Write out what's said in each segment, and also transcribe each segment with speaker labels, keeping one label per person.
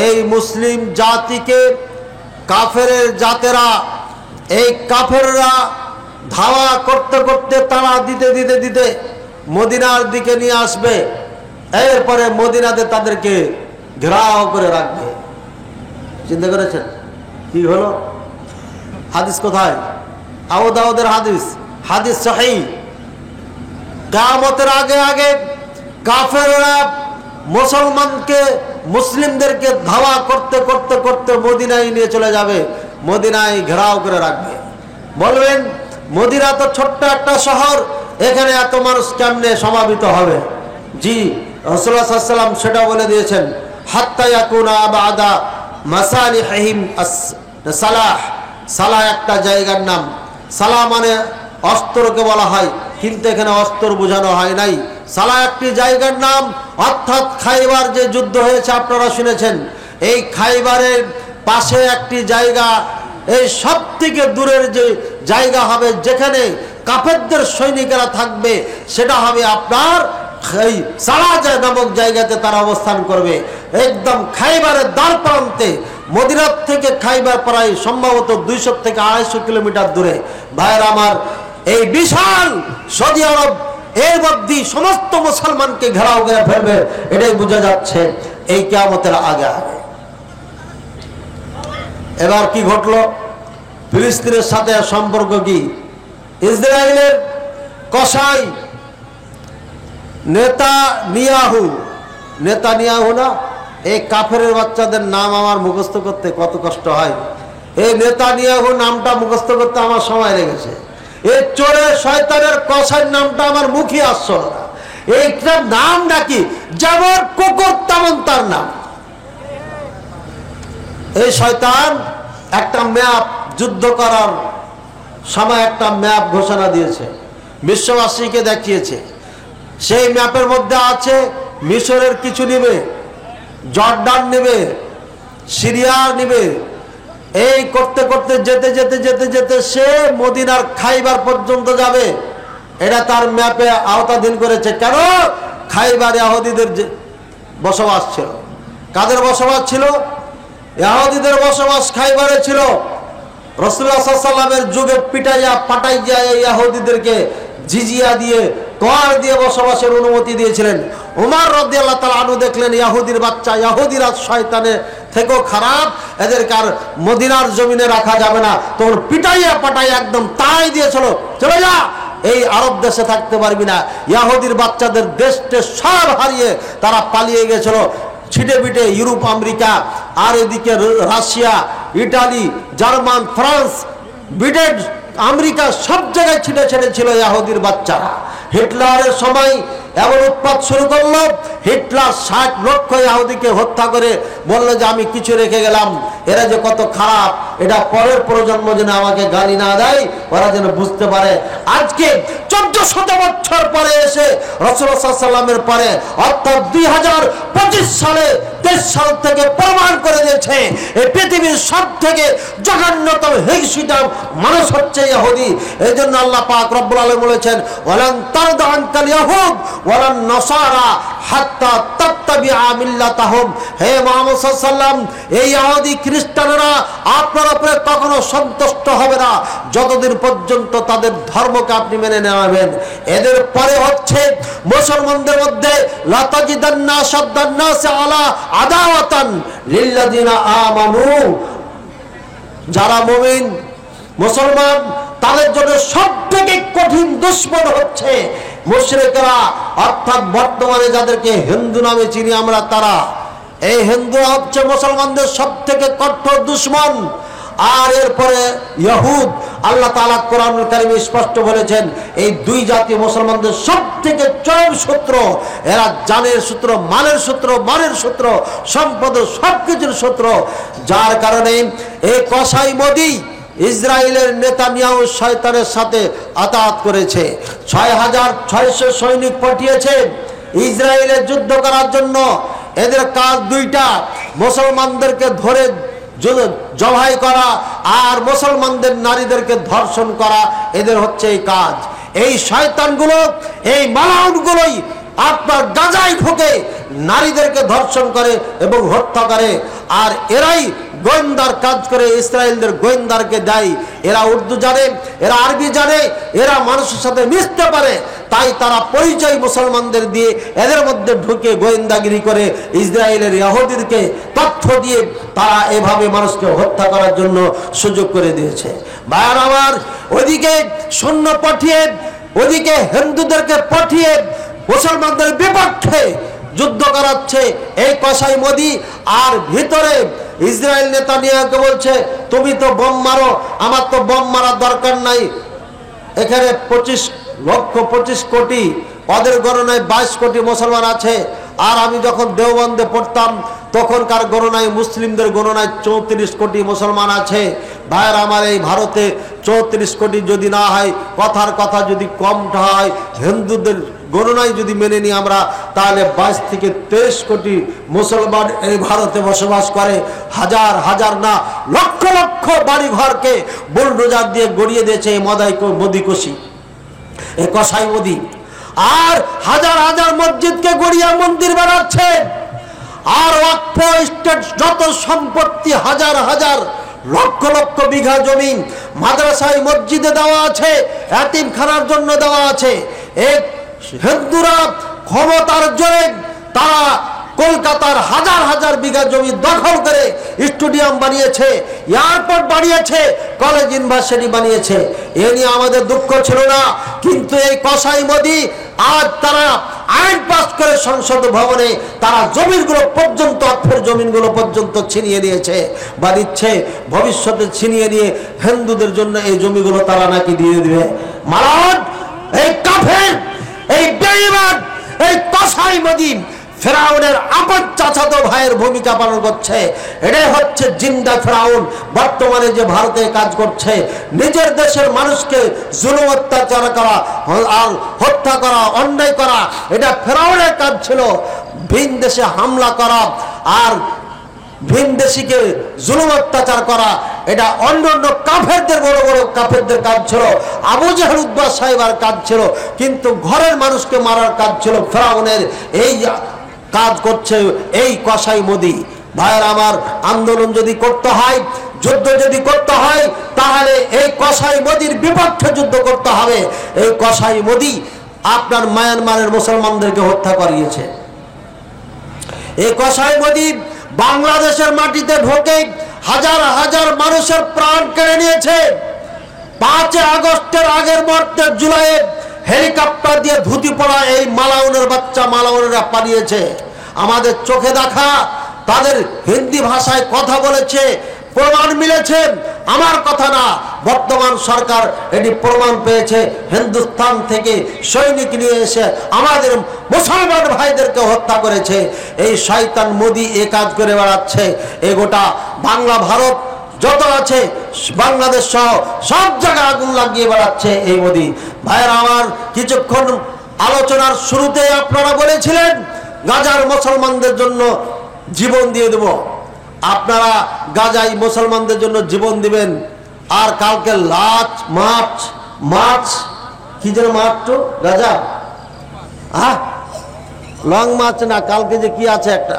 Speaker 1: এই মুসলিম জাতিকে কাফেরের জাতেরা, এই কাফেররা ধাওয়া করতে করতে তারা দিতে দিতে দিতে মদিনার দিকে নিয়ে আসবে। এরপরে মদিনাতে তাদেরকে ঘেরাও করে রাখবে। চিন্তা করেছেন কি হলো? হাদিস কোথায়? আবু দাউদের হাদিস, হাদিস সহিহ। কিয়ামতের আগে আগে কাফেররা মুসলিমদেরকে ধাওয়া করতে করতে করতে মদিনায় নিয়ে চলে যাবে, মদিনায় ঘেরাও করে রাখবে। বলবেন মদিনা তো ছোট্ট একটা শহর, এখানে এত মানুষ কেমনে সমাবেত হবে? জি, রাসূলুল্লাহ সাল্লাল্লাহু আলাইহি ওয়াসাল্লাম সেটা বলে দিয়েছেন, হাত্তা ইয়াকুনা বাদা মাসালিহিম সালাহ। সালাহ একটা জায়গার নাম। সালাহ মানে অস্ত্রকে বলা হয়, কিন্তু এখানে অস্ত্র বোঝানো হয় নাই। সালাহ একটি জায়গার নাম, অর্থাৎ খাইবার যে যুদ্ধ হয়েছে আপনারা শুনেছেন, এই খাইবারের পাশে একটি জায়গা, এই সব থেকে দূরের যে জায়গা হবে যেখানে কাফেরদের সৈনিকেরা থাকবে, সেটা হবে আপনার এই সালাহ নামক জায়গাতে তারা অবস্থান করবে। একদম খাইবারের দ্বার প্রান্তে। মদিনার থেকে খাইবার প্রায় সম্ভবত 200 থেকে 250 কিলোমিটার দূরে। ভাইয়েরা আমার, এই বিশাল সৌদি আরব এর মধ্যে সমস্ত মুসলমানকে ঘেরাও করে ফেলবে, এটাই বোঝা যাচ্ছে এই কিয়ামতের আগে আগে। এবার কি ঘটলো? ফিলিস্তিনের সাথে সম্পর্ক কি? ইসরায়েলের কসাই নেতানিয়াহু না, এই কাফেরের বাচ্চাদের নাম আমার মুখস্থ করতে কত কষ্ট হয়। এই নেতানিয়াহু নামটা মুখস্থ করতে আমার সময় লেগেছে। এই চোরের শয়তানের কসাইয়ের নামটা আমার মুখে আসছে না। এইটার নাম নাকি যেমন কুকুর তেমন তার নাম। এই শয়তান একটা ম্যাপ, যুদ্ধ করার সময় একটা ম্যাপ ঘোষণা দিয়েছে, বিশ্ববাসীকে দেখিয়েছে। সেই ম্যাপের মধ্যে আছে মিশরের কিছু নিবে, জর্ডান নিবে, সিরিয়া নিবে। এই করতে করতে যেতে যেতে যেতে যেতে সে মদিনার খাইবার পর্যন্ত যাবে। এটা তার ম্যাপে আওতাধীন করেছে। কেন? খাইবারে ইহুদিদের বসবাস ছিল। কাদের বসবাস ছিল? ইহুদিদের বসবাস খাইবারে ছিল। রাসূলুল্লাহ সাল্লাল্লাহু আলাইহি ওয়াসাল্লামের যুগে পিটাইয়া পাটাইয়া এই ইহুদিদেরকে জিজিয়া দিয়ে, কর দিয়ে বসবাসের অনুমতি দিয়েছিলেন। ওমর রাদিয়াল্লাহু তাআলা আনহু দেখলেন ইহুদির বাচ্চা, ইহুদিরা শয়তানের থেকেও খারাপ, এদেরকে আর মদিনার জমিনে রাখা যাবে না। তখন পিটাইয়া পাটাইয়া একদম তাই দিয়েছিল, চলে যা, এই আরব দেশে থাকতে পারবি না। ইহুদির বাচ্চাদের দেশে সব হারিয়ে তারা পালিয়ে গেছিল ছিটে পিটে ইউরোপ, আমেরিকা, আর এদিকে Russia, Italy, German, France, Britain, America, সব জায়গায় ছিটে ছেড়ে ছিল ইহুদির বাচ্চারা। হিটলারের সময় এমন উৎপাত শুরু করলো, হিটলার 60 লক্ষ ইহুদিকে হত্যা করে বললো যে আমি কিছু রেখে গেলাম, এরা যে কত খারাপ, এটা পরের প্রজন্ম যেন আমাকে গালি না দেয়, ওরা যেন বুঝতে পারে। আজকে 1400 বছর পরে এসে রাসূলুল্লাহ সাল্লাল্লাহু আলাইহি ওয়াসাল্লামের পরে, অর্থাৎ 2025 সালে 23 সাল থেকে প্রমাণ করে দিয়েছে এই পৃথিবীর সব থেকে জঘন্যতম হিংসুটে মানুষ হচ্ছে ইহুদি। এই জন্য আল্লাহ পাক রব্বুল আলামিন বলেছেন, ওয়ালান তারদা আনকাল ইয়াহুদ ওয়ালান নাসারা হাত্তা তাত্তাবিআ মিল্লাতাহুম। হে মুহাম্মদ সাল্লাল্লাহু আলাইহি ওয়াসাল্লাম, এই ইহুদি খ্রিস্টানরা আপনার উপরে কখনো সন্তুষ্ট হবে না যতদিন পর্যন্ত তাদের ধর্মকে আপনি মেনে নেবেন। এদের পরে হচ্ছে মুসলমানদের মধ্যে লাতাজিদান্না শাদ্দান নাসি আলা আদাওয়াতান লিল্লাযিনা আমানু। যারা মুমিন মুসলমান তাদের জন্য সবথেকে কঠিন দুশমন হচ্ছে মুশরিকরা, অর্থাৎ বর্তমানে যাদেরকে হিন্দু নামে চিনি আমরা, তারা। এই হিন্দু হচ্ছে মুসলমানদের সবথেকে কঠোর দুশমন। আর এরপরে ইহুদ। আল্লাহ তাআলা কোরআনুল কারীমে স্পষ্ট বলেছেন এই দুই জাতি মুসলমানদের সবথেকে চরম শত্রু। এরা জানের শত্রু, মানের শত্রু, মানের শত্রু, সম্পদ, সবকিছুর শত্রু। যার কারণে এই কসাই মোদি ইসরায়েলের নেতানিয়াহু শয়তানের সাথে আতাত করেছে। 6600 সৈনিক পাঠিয়েছে ইসরায়েলের যুদ্ধ করার জন্য। এদের কাজ দুইটা, মুসলমানদেরকে ধরে জবাই করা আর মুসলমানদের নারীদেরকে ধর্ষণ করা, এদের হচ্ছে এই কাজ। এই শয়তানগুলো, এই মালাউনগুলোই আপনার গাজায় ঢুকে নারীদেরকে ধর্ষণ করে এবং হত্যা করে। আর এরাই গোয়েন্দার কাজ করে, ইসরায়েলদের গোয়েন্দারকে দেয়। এরা উর্দু জানে, এরা আরবি জানে, এরা মানুষের সাথে মিশতে পারে, তাই তারা পরিচয় মুসলমানদের দিয়ে এদের মধ্যে ঢুকে গোয়েন্দাগিরি করে ইসরায়েলের ইহুদিদেরকে তথ্য দিয়ে তারা এভাবে মানুষকে হত্যা করার জন্য সুযোগ করে দিয়েছে। ভাইয়ার আমার, ওইদিকে সৈন্য পাঠিয়ে, ওইদিকে হিন্দুদেরকে পাঠিয়ে মুসলমানদের বিপক্ষে যুদ্ধ করাচ্ছে এই কসাই মোদি। আর ভিতরে ইসরায়েল নেতানিয়াহুকে বলছে, তুমি তো বোম মারো, আমার তো বোম মারার দরকার নাই। এখানে 25 কোটি, ওদের গণনায় 22 কোটি মুসলমান আছে। আর আমি যখন দেওবন্দে পড়তাম তখনকার গণনায়, মুসলিমদের গণনায় 34 কোটি মুসলমান আছে। ভাইয়ের আমার, এই ভারতে 34 কোটি যদি না হয়, কথার কথা যদি কমটা হয়, হিন্দুদের গণনায় যদি মেনে নিই আমরা, তাহলে 22 থেকে 23 কোটি মুসলমান এই ভারতে বসবাস করে। হাজার হাজার না, লক্ষ লক্ষ বাড়ি ঘরকে বুলডোজার দিয়ে গড়িয়ে দিয়েছে এই মোদিকোষী, এই কসাই মোদি। আর হাজার হাজার মসজিদকে গড়িয়ে মন্দির বানাচ্ছে। আর ওয়াকফ স্টেট যত সম্পত্তি, হাজার হাজার লক্ষ লক্ষ বিঘা জমি মাদ্রাসায় মসজিদে দেওয়া আছে, এতিমখানার জন্য দেওয়া আছে। এক হিন্দুরা ক্ষমতার জোরে তারা কলকাতার হাজার হাজার বিঘা জমি দখল করে স্টেডিয়াম বানিয়েছে, এয়ারপোর্ট বানিয়েছে, কলেজ ইউনিভার্সিটি বানিয়েছে। এ নিয়ে আমাদের দুঃখ ছিল না, কিন্তু এই কসাই মোদি আজ তারা আইন পাস করে সংসদ ভবনে তারা জমিগুলো পর্যন্ত, অক্ষের জমিনগুলো পর্যন্ত ছিনিয়ে নিয়েছে বা দিচ্ছে। ভবিষ্যতে ছিনিয়ে নিয়ে হিন্দুদের জন্য এই জমিগুলো তারা নাকি দিয়ে দিবে। মারান, এই কাফের, এই বেঈমান, এই কসাই মোদি ফেরাউনের আপন চাচাতো ভাইয়ের ভূমিকা পালন করছে। এটাই হচ্ছে জিন্দা ফেরাউন বর্তমানে যে ভারতে কাজ করছে। নিজের দেশের মানুষকে জুলুম অত্যাচার করা আর হত্যা করা, অন্যায় করা, এটা ফেরাউনের কাজ ছিল। ভিন দেশে হামলা করা আর ভিন দেশিকে জুলুম অত্যাচার করা, এটা অন্য অন্য কাফেরদের, বড় বড় কাফেরদের কাজ ছিল। আবু জাহল, উতবা সাহেবার কাজ ছিল। কিন্তু ঘরের মানুষকে মারার কাজ ছিল ফেরাউনের। এই কাজ করছে এই কসাই মোদি। ভাইয়ের আমার, আন্দোলন যদি করতে হয়, যুদ্ধ যদি করতে হয়, তাহলে এই কসাই মোদির বিপক্ষে যুদ্ধ করতে হবে। এই কসাই মোদি আপনার মায়ানমারের মুসলমানদেরকে হত্যা করিয়েছে। এই কসাই মোদি বাংলাদেশের মাটিতে ঢোকে হাজার হাজার মানুষের প্রাণ কেড়ে নিয়েছে। 5 আগস্টের আগের মুহূর্তে জুলাইয়ে হেলিকপ্টার দিয়ে ধুতি পড়া এই মালাউনের বাচ্চা মালাউনেরা পালিয়েছে। আমাদের চোখে দেখা, তাদের হিন্দি ভাষায় কথা বলেছে, প্রমাণ মিলেছে, আমার কথা না। বর্তমান সরকার এটি প্রমাণ পেয়েছে। হিন্দুস্তান থেকে সৈনিক নিয়ে এসে আমাদের মুসলমান ভাইদেরকে হত্যা করেছে। এই শয়তান মোদি এ কাজ করে বেড়াচ্ছে। এ গোটা বাংলা ভারত যত আছে, বাংলাদেশ সহ সব জায়গায় আগুন লাগিয়ে বেড়াচ্ছে এই মোদি। ভাইয়ের আমার, কিছুক্ষণ আলোচনার শুরুতে আপনারা বলেছিলেন গাজার মুসলমানদের জন্য জীবন দিয়ে দেব। আপনারা গাজায় মুসলমানদের জন্য জীবন দিবেন। আর কালকে মার্চ কি যেন মার্চ তো গাজা, লং মার্চ না, কালকে যে কি আছে একটা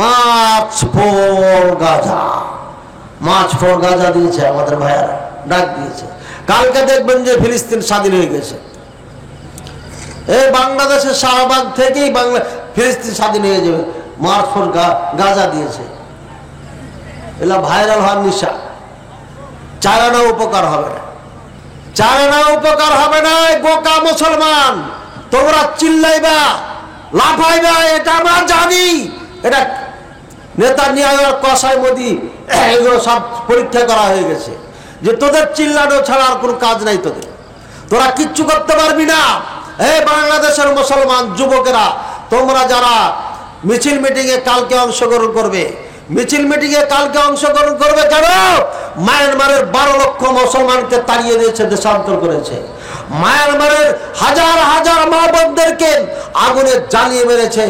Speaker 1: March for Gaza, March for Gaza দিয়েছে আমাদের ভাইয়ারা, ডাক দিয়েছে। কালকে দেখবেন যে ফিলিস্তিন স্বাধীন হয়ে গেছে। এই বাংলাদেশের শাহবাগ থেকেই ফিলিস্তিন স্বাধীন হয়ে যাবে। মার্চ ফর গাজা দিয়েছে। এলা ভাইরাল হওয়ার নিশা। চারানা উপকার হবে না, চারানা উপকার হবে না। বোকা মুসলমান, তোমরা চিল্লাইবা, লাফাইবা, এটা আমরা জানি। এটা নেতানিয়াহু আর কসাই মোদি এগুলো সব পরীক্ষা করা হয়ে গেছে যে তোদের চিল্লানো ছাড়া আর কোনো কাজ নাই তোদের, তোরা কিচ্ছু করতে পারবি না। এই বাংলাদেশের মুসলমান যুবকেরা, তোমরা যারা মিছিল মিটিংয়ে কালকে অংশগ্রহণ করবে, মিছিল মিটিংয়ে কালকে অংশগ্রহণ করবে কেন? মায়ানমারের 12 লক্ষ মুসলমানকে তাড়িয়ে দিয়েছে, দেশান্তর করেছে। মায়ানমারের হাজার হাজার মা বোনদেরকে আগুনে জ্বালিয়ে মেরেছে।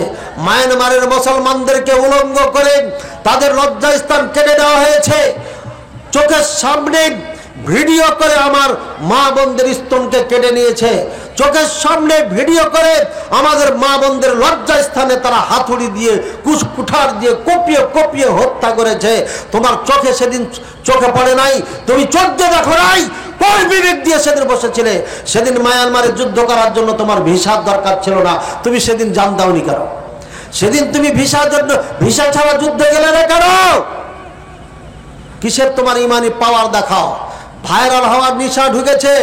Speaker 1: মায়ানমারের মুসলমানদেরকে উলঙ্গ করে তাদের লজ্জাস্থান কেটে দেওয়া হয়েছে। চোখের সামনে ভিডিও করে আমার মা বোনদের স্তনকে কেটে নিয়েছে, চোখের সামনে ভিডিও করে আমাদের মা বোনদের লজ্জা স্থানে তারা হাতুড়ি দিয়ে কুঠার দিয়ে কপিয়ে কপিয়ে হত্যা করেছে। তোমার চোখে সেদিন চোখে পড়ে নাই? তুমি চোখ দিয়ে দেখো নাই? কোন বিবেক দিয়ে সেদিন বসেছিলে? সেদিন মায়ানমারে যুদ্ধ করার জন্য তোমার ভিসার দরকার ছিল না, তুমি সেদিন জান দাওনি কেন? সেদিন তুমি ভিসা ছাড়া যুদ্ধে গেলে না কেন? কিসের তোমার ইমানি পাওয়ার দেখাও? ভাইরাল হওয়ার নিশা ঢুকেছে,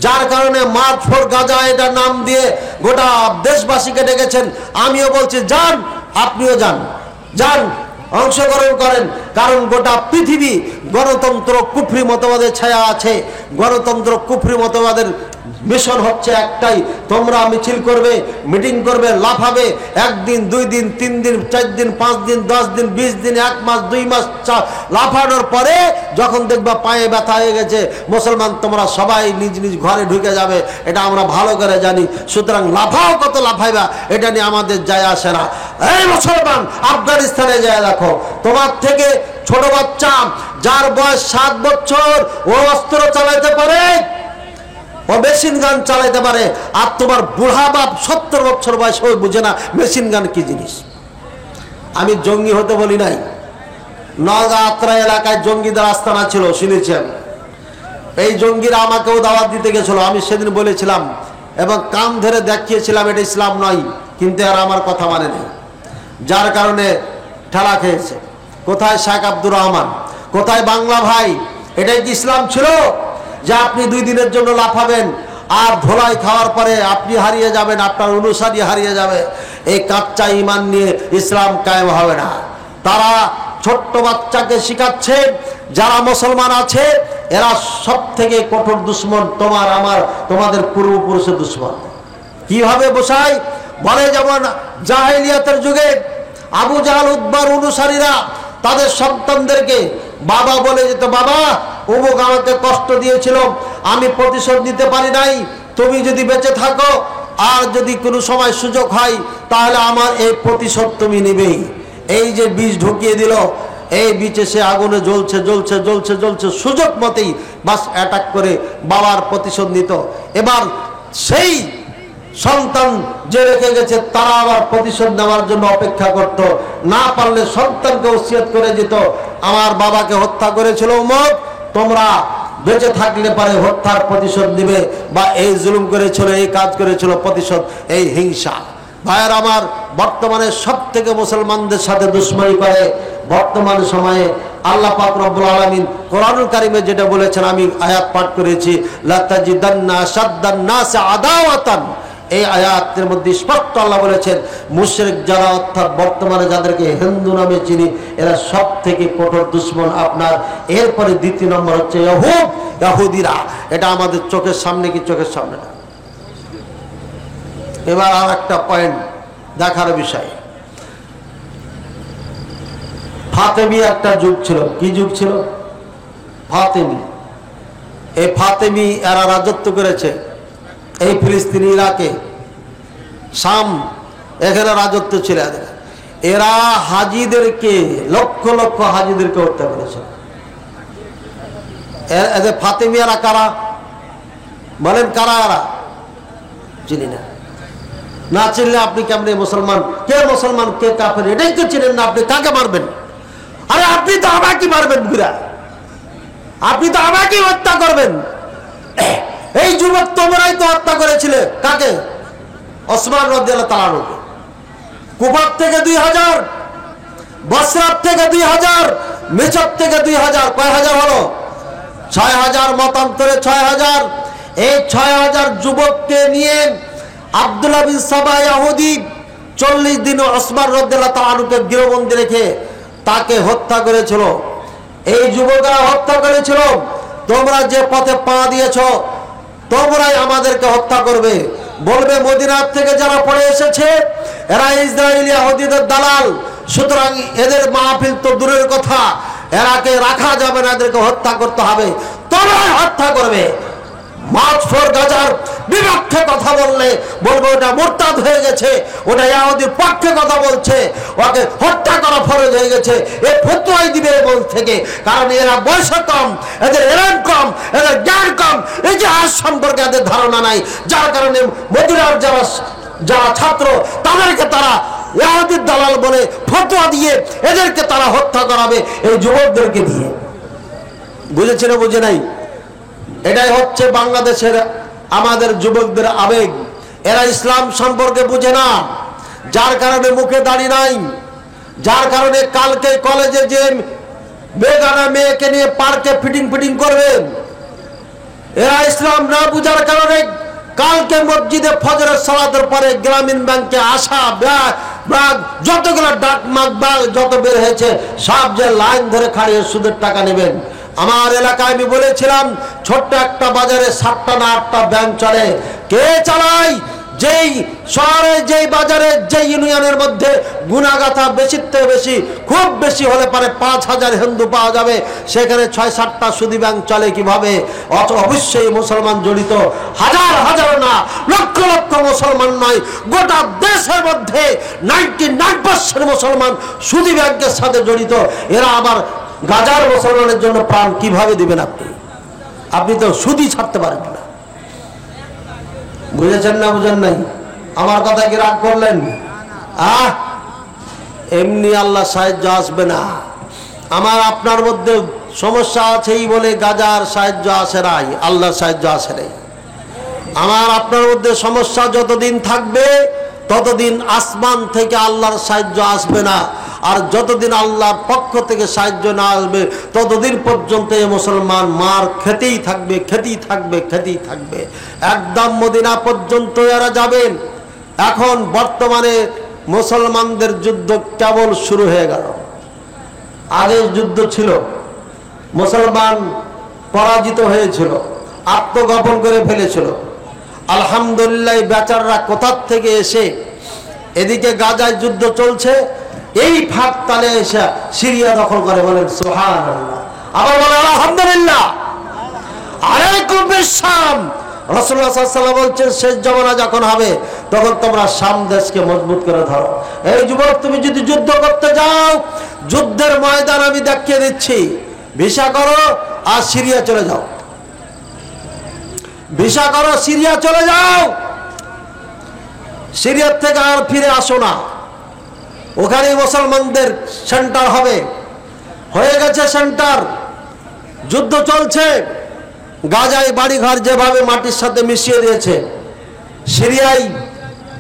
Speaker 1: যার কারণে মার্চ ফর গাজা এটা নাম দিয়ে গোটা দেশবাসীকে ডেকেছেন। আমিও বলছি যান, আপনিও যান, যান অংশগ্রহণ করেন, কারণ গোটা পৃথিবী গণতন্ত্র কুফরি মতবাদের ছায়া আছে। গণতন্ত্র কুফরি মতবাদের মিশন হচ্ছে একটাই, তোমরা মিছিল করবে, মিটিং করবে, লাফাবে, 1 দিন 2 দিন 3 দিন 4 দিন 5 দিন 10 দিন 20 দিন 1 মাস 2 মাস লাফানোর পরে যখন দেখবা পায়ে ব্যথা হয়ে গেছে, মুসলমান তোমরা সবাই নিজ নিজ ঘরে ঢুকে যাবে, এটা আমরা ভালো করে জানি। সুতরাং লাফাও কত লাফাইবা এটা নিয়ে আমাদের যায় আসে না। এই মুসলমান, আফগানিস্তানে যায় দেখো, তোমার থেকে ছোট বাচ্চা যার বয়স 7 বছর ও অস্ত্র চালাইতে পারে, ও মেশিন গান চালাইতে পারে, আর তোমার বুড়া বাপ 70 বছর বয়স ও বুঝে না মেশিন গান কি জিনিস। আমি জঙ্গি হতে বলি নাই, নওগাঁ আত্রা এলাকায় জঙ্গিদের আস্তানা ছিল, শুনেছেন? এই জঙ্গিরা আমাকেও দাওয়াত দিতে গেছিল, আমি সেদিন বলেছিলাম এবং কান ধরে দেখিয়েছিলাম এটা ইসলাম নয়, কিন্তু আর আমার কথা মানে নেই, যার কারণে ঠেলা খেয়েছে। কোথায় শেখ আব্দুর রহমান, কোথায় বাংলা ভাই? এটাই কি ইসলাম ছিল যে আপনি 2 দিনের জন্য লাফাবেন আর ধোলাই খাওয়ার পরে আপনি হারিয়ে যাবেন, আপনার অনুসারী হারিয়ে যাবে? এই কাচ্চা ইমান নিয়ে ইসলাম কায়েম হবে না। তারা ছোট্ট বাচ্চাকে শিখাচ্ছে যারা মুসলমান আছে এরা সব থেকে কঠোর দুশ্মন, তোমার আমার তোমাদের পূর্বপুরুষের দুশ্মন। কিভাবে বোঝায়? বলে যেমন জাহেলিয়াতের যুগে আবু জাহাল উতবার অনুসারীরা তাদের সন্তানদেরকে বাবা বলে যেত, বাবা অমুক আমাকে কষ্ট দিয়েছিল, আমি প্রতিশোধ নিতে পারি নাই, তুমি যদি বেঁচে থাকো আর যদি কোনো সময় সুযোগ হয় তাহলে আমার এই প্রতিশোধ তুমি নেবেই। এই যে বীজ ঢুকিয়ে দিল, এই বীজে সে আগুনে জ্বলছে জ্বলছে জ্বলছে জ্বলছে, সুযোগ মতেই বাস অ্যাটাক করে বাবার প্রতিশোধ নিত। এবার সেই সন্তান যে রেখে গেছে তারা আবার প্রতিশোধ নেওয়ার জন্য অপেক্ষা করত, না পারলে সন্তানকে ওসিয়ত করে যেত, আমার বাবাকে হত্যা করেছিল অমুক, তোমরা বেঁচে থাকলে পারে হত্যার প্রতিশোধ দিবে, বা এই জুলুম করেছিল, এই কাজ করেছিল, প্রতিশোধ, এই হিংসা। ভাইয়ের আমার, বর্তমানে সব থেকে মুসলমানদের সাথে দুশ্মনী করে বর্তমান সময়ে আল্লাহ পাক রব্বুল আলামিন কোরআনুল কারীমে যেটা বলেছেন, আমি আয়াত পাঠ করেছি, লা তাজিদান্না আশাদ্দান নাসি আদাওয়াতান। এই আয়াতের মধ্যে স্পষ্ট আল্লাহ বলেছেন মুশরিক যারা, অর্থাৎ বর্তমানে যাদেরকে হিন্দু নামে চিনি, এরা সব থেকে কঠোর দুশ্মন আপনার। এরপরে 2 নম্বর হচ্ছে ইহুদিরা। এটা আমাদের চোখের সামনে কি চোখের সামনে না? এবার আর একটা পয়েন্ট দেখার বিষয়, ফাতেমি একটা যুগ ছিল। কি যুগ ছিল? ফাতেমি। এই ফাতেমি এরা রাজত্ব করেছে এই ফিলিস্তিনি ইরাকে, শাম, এখানে রাজত্ব ছিল। এরা হাজিদেরকে, লক্ষ লক্ষ হাজিদেরকে হত্যা করেছে। এদের ফাতেমিয়ারা কারা বলেন? কারা এরা? চিনি না। না চিনলে আপনি কেমনে মুসলমান? কে মুসলমান কে কাফের এটাই তো চিনেন না, আপনি কাকে মারবেন? আরে আপনি তো আমাকে মারবেন, বুড়া, আপনি তো আমাকে হত্যা করবেন। এই যুবক তোমরাই তো হত্যা করেছিলে কাকে? ওসমান রাদিয়াল্লাহু তাআলা আনহু। কুফার থেকে 2000, বসরাত থেকে 2000, মিসর থেকে 2000, কয় হাজার হলো? 6000, মতান্তরে 6000। এই 6000 যুবককে নিয়ে আব্দুল্লাহ বিন সাবা ইহুদি 40 দিন ওসমান রাদিয়াল্লাহু তাআলা আনহুকে গৃহবন্দী রেখে তাকে হত্যা করেছিল। এই যুবকরা হত্যা করেছিল, তোমরা যে পথে পা দিয়েছো তোমরাই আমাদেরকে হত্যা করবে। বলবে মদিনার থেকে যারা পড়ে এসেছে এরা ইসরায়েলি ইহুদিদের দালাল, সুতরাং এদের মাহফিল তো দূরের কথা, এরাকে রাখা যাবে না, এদেরকে হত্যা করতে হবে, তোমরাই হত্যা করবে। মার্চ ফর গাজার বিপক্ষে কথা বললে বলবো ওটা মুরতাদ হয়ে গেছে, ওটা ইহুদির পক্ষে কথা বলছে, ওকে হত্যা করা ফরজ হয়ে গেছে। এই ফতোয়াই দিবে বল থেকে, কারণ এরা বয়স কম, এদের এলেম কম, এদের জ্ঞান কম, ইতিহাস সম্পর্কে এদের ধারণা নাই। যার কারণে মদিনার যারা ছাত্র তাদেরকে তারা ইহুদির দালাল বলে ফতোয়া দিয়ে এদেরকে তারা হত্যা করাবে এই যুবকদেরকে দিয়ে। বুঝেছে না বুঝে নাই? এটাই হচ্ছে বাংলাদেশের আমাদের যুবকদের আবেগ। এরা ইসলাম সম্পর্কে বুঝে না, যার কারণে মুখে দাড়ি নাই, যার কারণে কালকে কলেজে যে বেগানা মেয়েকে নিয়ে পার্কে ফিটিং করবেন। এরা ইসলাম না বুঝার কারণে কালকে মসজিদে ফজরের সালাতের পরে গ্রামীণ ব্যাংকে আসা ব্যাগ যতগুলো ডাক মাগ ব্যাগ যত বের হয়েছে সব যে লাইন ধরে খাড়িয়ে সুদের টাকা নেবেন। আমার এলাকায় আমি বলেছিলাম ছোট্ট একটা বাজারে 7টা না 8টা ব্যাংক চলে। কে চালায়? যেই শহরে, যেই বাজারে, যেই ইউনিয়নের মধ্যে গুণাগাথা বেশির থেকে বেশি, খুব বেশি হলে পারে 5000 হিন্দু পাওয়া যাবে, সেখানে 6-7টা সুদী ব্যাংক চলে কিভাবে? অবশ্যই মুসলমান জড়িত, হাজার না, লক্ষ লক্ষ মুসলমান নয়, গোটা দেশের মধ্যে 99% মুসলমান সুদী ব্যাংকের সাথে জড়িত। এরা আবার গাজার মুসলমানের জন্য প্রাণ কিভাবে দিবেন? আপনি তো সুদী ছাড়তে পারেন না। বুঝেছেন না বুঝেন নাই? আমার কথা কি রাগ করলেন? এমনি আল্লাহ সাহায্য আসবে না। আমার আপনার মধ্যে সমস্যা আছেই বলে গাজার সাহায্য আসে নাই, আল্লাহর সাহায্য আসে নাই। আমার আপনার মধ্যে সমস্যা যতদিন থাকবে ততদিন আসমান থেকে আল্লাহর সাহায্য আসবে না। আর যতদিন আল্লাহর পক্ষ থেকে সাহায্য না আসবে ততদিন পর্যন্ত এই মুসলমান মার খেতেই থাকবে। একদম মদিনা পর্যন্ত এরা যাবেন। এখন বর্তমানে মুসলমানদের যুদ্ধ কেবল শুরু হয়ে গেল। আগে যুদ্ধ ছিল, মুসলমান পরাজিত হয়েছিল, আত্মগোপন করে ফেলেছিল। আলহামদুলিল্লাহ বেচাররা কোথার থেকে এসে এদিকে গাজায় যুদ্ধ চলছে, এই ফাঁক তালে এসে সিরিয়া দখল করে। বলেন সুবহানাল্লাহ, আবার বলেন আলহামদুলিল্লাহ। আলাইকুম বিসসালাম। রাসূলুল্লাহ সাল্লাল্লাহু আলাইহি ওয়াসাল্লাম বলছেন শেষ জামানা যখন হবে তখন তোমরা শাম দেশকে মজবুত করে ধরো। এই যুবক, তুমি যদি যুদ্ধ করতে যাও, যুদ্ধের ময়দান আমি দেখিয়ে দিচ্ছি। ভিসা করো আর সিরিয়া চলে যাও, ভিসা করো, সিরিয়া চলে যাও। সিরিয়ার থেকে আর ফিরে আসো না। ওখানে মুসলমানদের সেন্টার হবে, হয়ে গেছে সেন্টার। যুদ্ধ চলছে। গাজায় বাড়িঘর যেভাবে মাটির সাথে মিশিয়ে দিয়েছে, সিরিয়ায়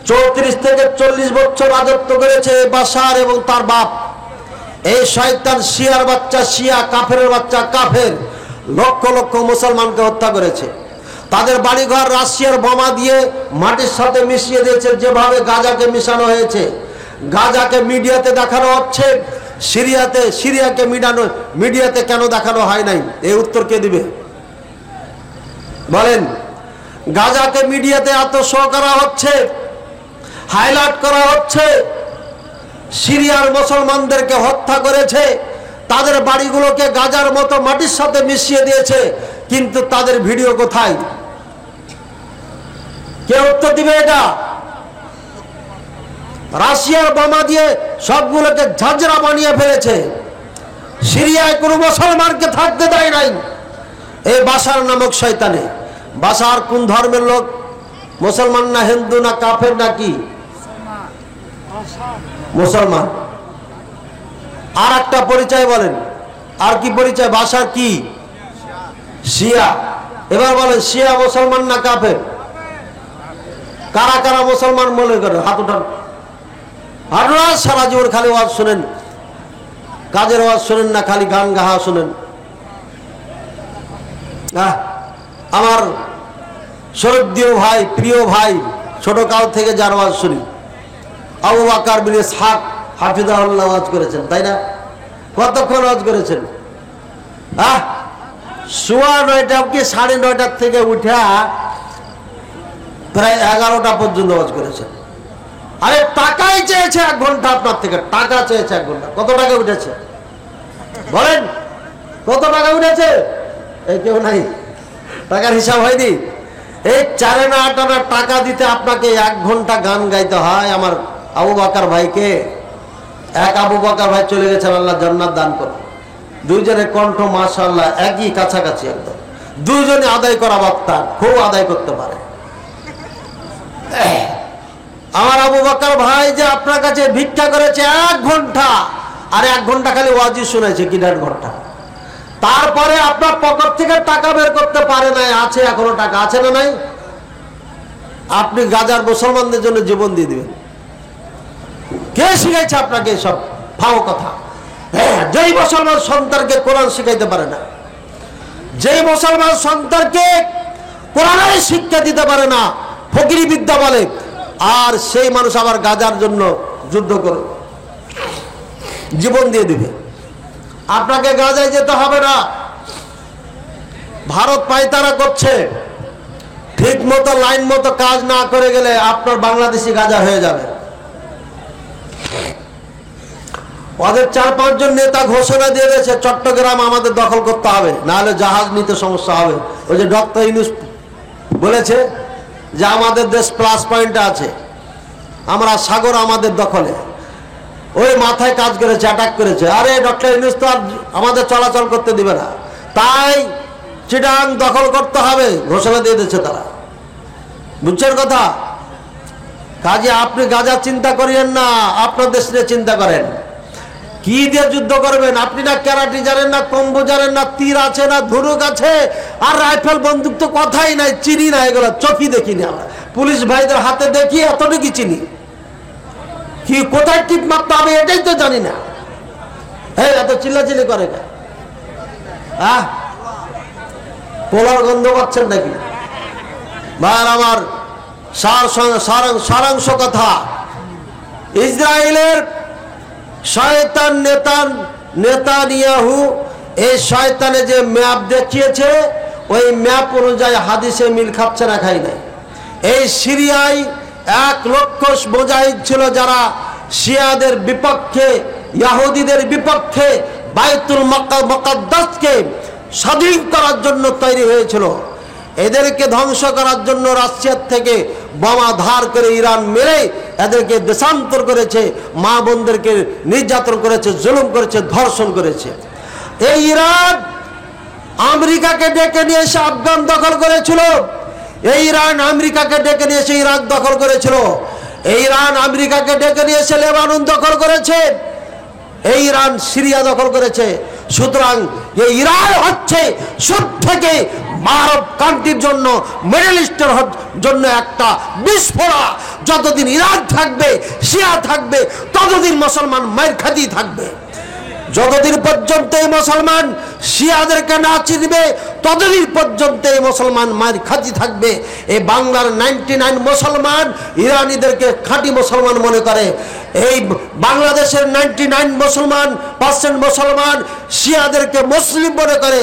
Speaker 1: 34 থেকে 40 বছর রাজত্ব করেছে বাশার এবং তার বাপ। এই শয়তান শিয়ার বাচ্চা শিয়া, কাফেরের বাচ্চা কাফের, লক্ষ লক্ষ মুসলমানকে হত্যা করেছে। তাদের বাড়িঘর রাশিয়ার বোমা দিয়ে মাটির সাথে মিশিয়ে দিয়েছে, যেভাবে গাজাকে মিশানো হয়েছে। গাজাকে মিডিয়াতে দেখানো হচ্ছে, সিরিয়াকে মিডিয়াতে কেন দেখানো হয় নাই? এই উত্তর কে দিবে বলেন? গাজাকে মিডিয়াতে এত শো করা হচ্ছে, হাইলাইট করা হচ্ছে। সিরিয়ার মুসলমানদেরকে হত্যা করেছে, তাদের বাড়িগুলোকে গাজার মতো মাটির সাথে মিশিয়ে দিয়েছে, কিন্তু তাদের ভিডিও কোথায়? কে উত্তর দিবে এটা? রাশিয়ার বোমা দিয়ে সবগুলোকে ঝাঁঝরা বানিয়ে ফেলেছে। সিরিয়ায় কোনো মুসলমানকে থাকতে দেয় নাই এই বাশার নামক শয়তানে। বাশার কোন ধর্মের লোক? মুসলমান না হিন্দু না কাফের না কি? মুসলমান। আর একটা পরিচয় বলেন, আর কি পরিচয়? বাশার কি? শিয়া। এবার বলেন, শিয়া মুসলমান না কাফের? কারা কারা মুসলমান মনে করেন? হাত উঠান। আপনারা সারা জীবন খালি ওয়াজ শোনেন, কাজের ওয়াজ শোনেন না, খালি গান গাহা শোনেন। আমার শ্রদ্ধেয় ভাই, প্রিয় ভাই, ছোট কাল থেকে যার ওয়াজ শুনি, আবু বকর বিন ইসহাক হাফিজাহুল্লাহ ওয়াজ করেছেন, তাই না? কতক্ষণ ওয়াজ করেছেন? সোয়া 9টা কি 9:30 থেকে উঠা প্রায় 11টা পর্যন্ত ওয়াজ করেছেন। আরে টাকাই চেয়েছে 1 ঘন্টা আপনার থেকে, টাকা চেয়েছে 1 ঘন্টা। কত টাকা উঠেছে বলেন? কত টাকা উঠেছে? এই কেউ নাই, টাকার হিসাব হয়নি। এই 4 আনা 8 আনা টাকা দিতে আপনাকে 1 ঘন্টা গান গাইতে হয়। আমার আবু বকর ভাইকে, এক আবু বকর ভাই চলে গেছেন, আল্লাহ জান্নাত দান করুন। দুইজনের কণ্ঠ মাশাআল্লাহ একই, কাছাকাছি একদম। দুইজনে আদায় করা বক্তা, খুব আদায় করতে পারে। আমার আবু বকর ভাই যে আপনার কাছে ভিক্ষা করেছে 1 ঘন্টা, আর 1 ঘন্টা খালি ওয়াজি শুনেছে, কি 1.5 ঘন্টা। তারপরে আপনার পকেট থেকে টাকা বের করতে পারে নাই, আছে এখনো টাকা আছে না নাই? আপনি গাজার মুসলমানদের জন্য জীবন দিয়ে দিবেন। কে শিখাইছে আপনাকে সব ফাও কথা? যেই মুসলমান সন্তানকে কোরআন শিখাইতে পারে না, যেই মুসলমান সন্তানকে কোরআনের শিক্ষা দিতে পারে না, ফকিরি বিদ্যা বলে, আর সেই মানুষ আবার গাজার জন্য যুদ্ধ করে জীবন দিয়ে দিবে। আপনাকে গাজায় যেতে হবে না। ভারত পায়তারা করছে, ঠিক মতো লাইন মতো কাজ না করে গেলে আপনার বাংলাদেশি গাজা হয়ে যাবে। ওদের 4-5 জন নেতা ঘোষণা দিয়ে দিয়েছে চট্টগ্রাম আমাদের দখল করতে হবে, নাহলে জাহাজ নিতে সমস্যা হবে। ওই যে ডক্টর ইউনূস বলেছে যে আমাদের দেশ প্লাস পয়েন্টে আছে, আমরা সাগর আমাদের দখলে, ওই মাথায় কাজ করেছে, অ্যাটাক করেছে। আরে ডক্টর ইউনূস তো আর আমাদের চলাচল করতে দিবে না, তাই চিটাং দখল করতে হবে ঘোষণা দিয়ে দিয়েছে তারা। বুঝছেন কথা? কাজে আপনি গাজা চিন্তা করিয়েন না, আপনার দেশ নিয়ে চিন্তা করেন। কি দিয়ে যুদ্ধ করবেন? আপনি না ক্যারাটি জানেন, না কম্বো জানেন, না তীর আছে, না ধনুক আছে, আর রাইফেল বন্দুক তো কথাই নাই, চিনি না এগুলো, চোখই দেখিনি আমরা। পুলিশ ভাইদের হাতে দেখি এতটুকু চিনি, কি কোথায় টিপ মারতে হবে এটাই তো জানি না। হ্যাঁ, এত চিল্লাচিল্লি করে কেন? পোলার গন্ধ পাচ্ছেন নাকি? ভাই আমার সারাংশ কথা, ইসরায়েলের শয়তান নেতানিয়াহু এই শয়তানে যে ম্যাপ দেখিয়েছে, ওই ম্যাপ অনুযায়ী হাদিসে মিল খাচ্ছে না, খাই নাই। এই সিরিয়ায় 1 লক্ষ মুজাহিদ ছিল যারা শিয়াদের বিপক্ষে, ইহুদিদের বিপক্ষে বাইতুল মুকাদ্দাসকে স্বাধীন করার জন্য তৈরি হয়েছিল। এদেরকে ধ্বংস করার জন্য রাশিয়ার থেকে বোমা ধার করে ইরান মেরে এদেরকে দেশান্তর করেছে, মা বোনদেরকে নির্যাতন করেছে, জুলুম করেছে, ধর্ষণ করেছে। এই ইরান আমেরিকাকে ডেকে নিয়ে এসে আফগান দখল করেছিল, এই ইরান আমেরিকাকে ডেকে নিয়ে এসে ইরাক দখল করেছিল, এই ইরান আমেরিকাকে ডেকে নিয়ে এসে লেবানন দখল করেছে, এই ইরান সিরিয়া দখল করেছে। সুতরাং এই ইরান হচ্ছে সব থেকে আরব কান্ট্রির জন্য, মিডল ইস্টের জন্য একটা বিস্ফোরক। যতদিন ইরান থাকবে, শিয়া থাকবে, ততদিন মুসলমান মায়ের খাতি থাকবে। যতদিন পর্যন্ত এই মুসলমান শিয়াদেরকে না চিনবে, ততদিন পর্যন্ত এই মুসলমান মায়ের খাতি থাকবে। এই বাংলার 99 মুসলমান ইরানিদেরকে খাঁটি মুসলমান মনে করে, এই বাংলাদেশের 99% মুসলমান শিয়াদেরকে মুসলিম মনে করে,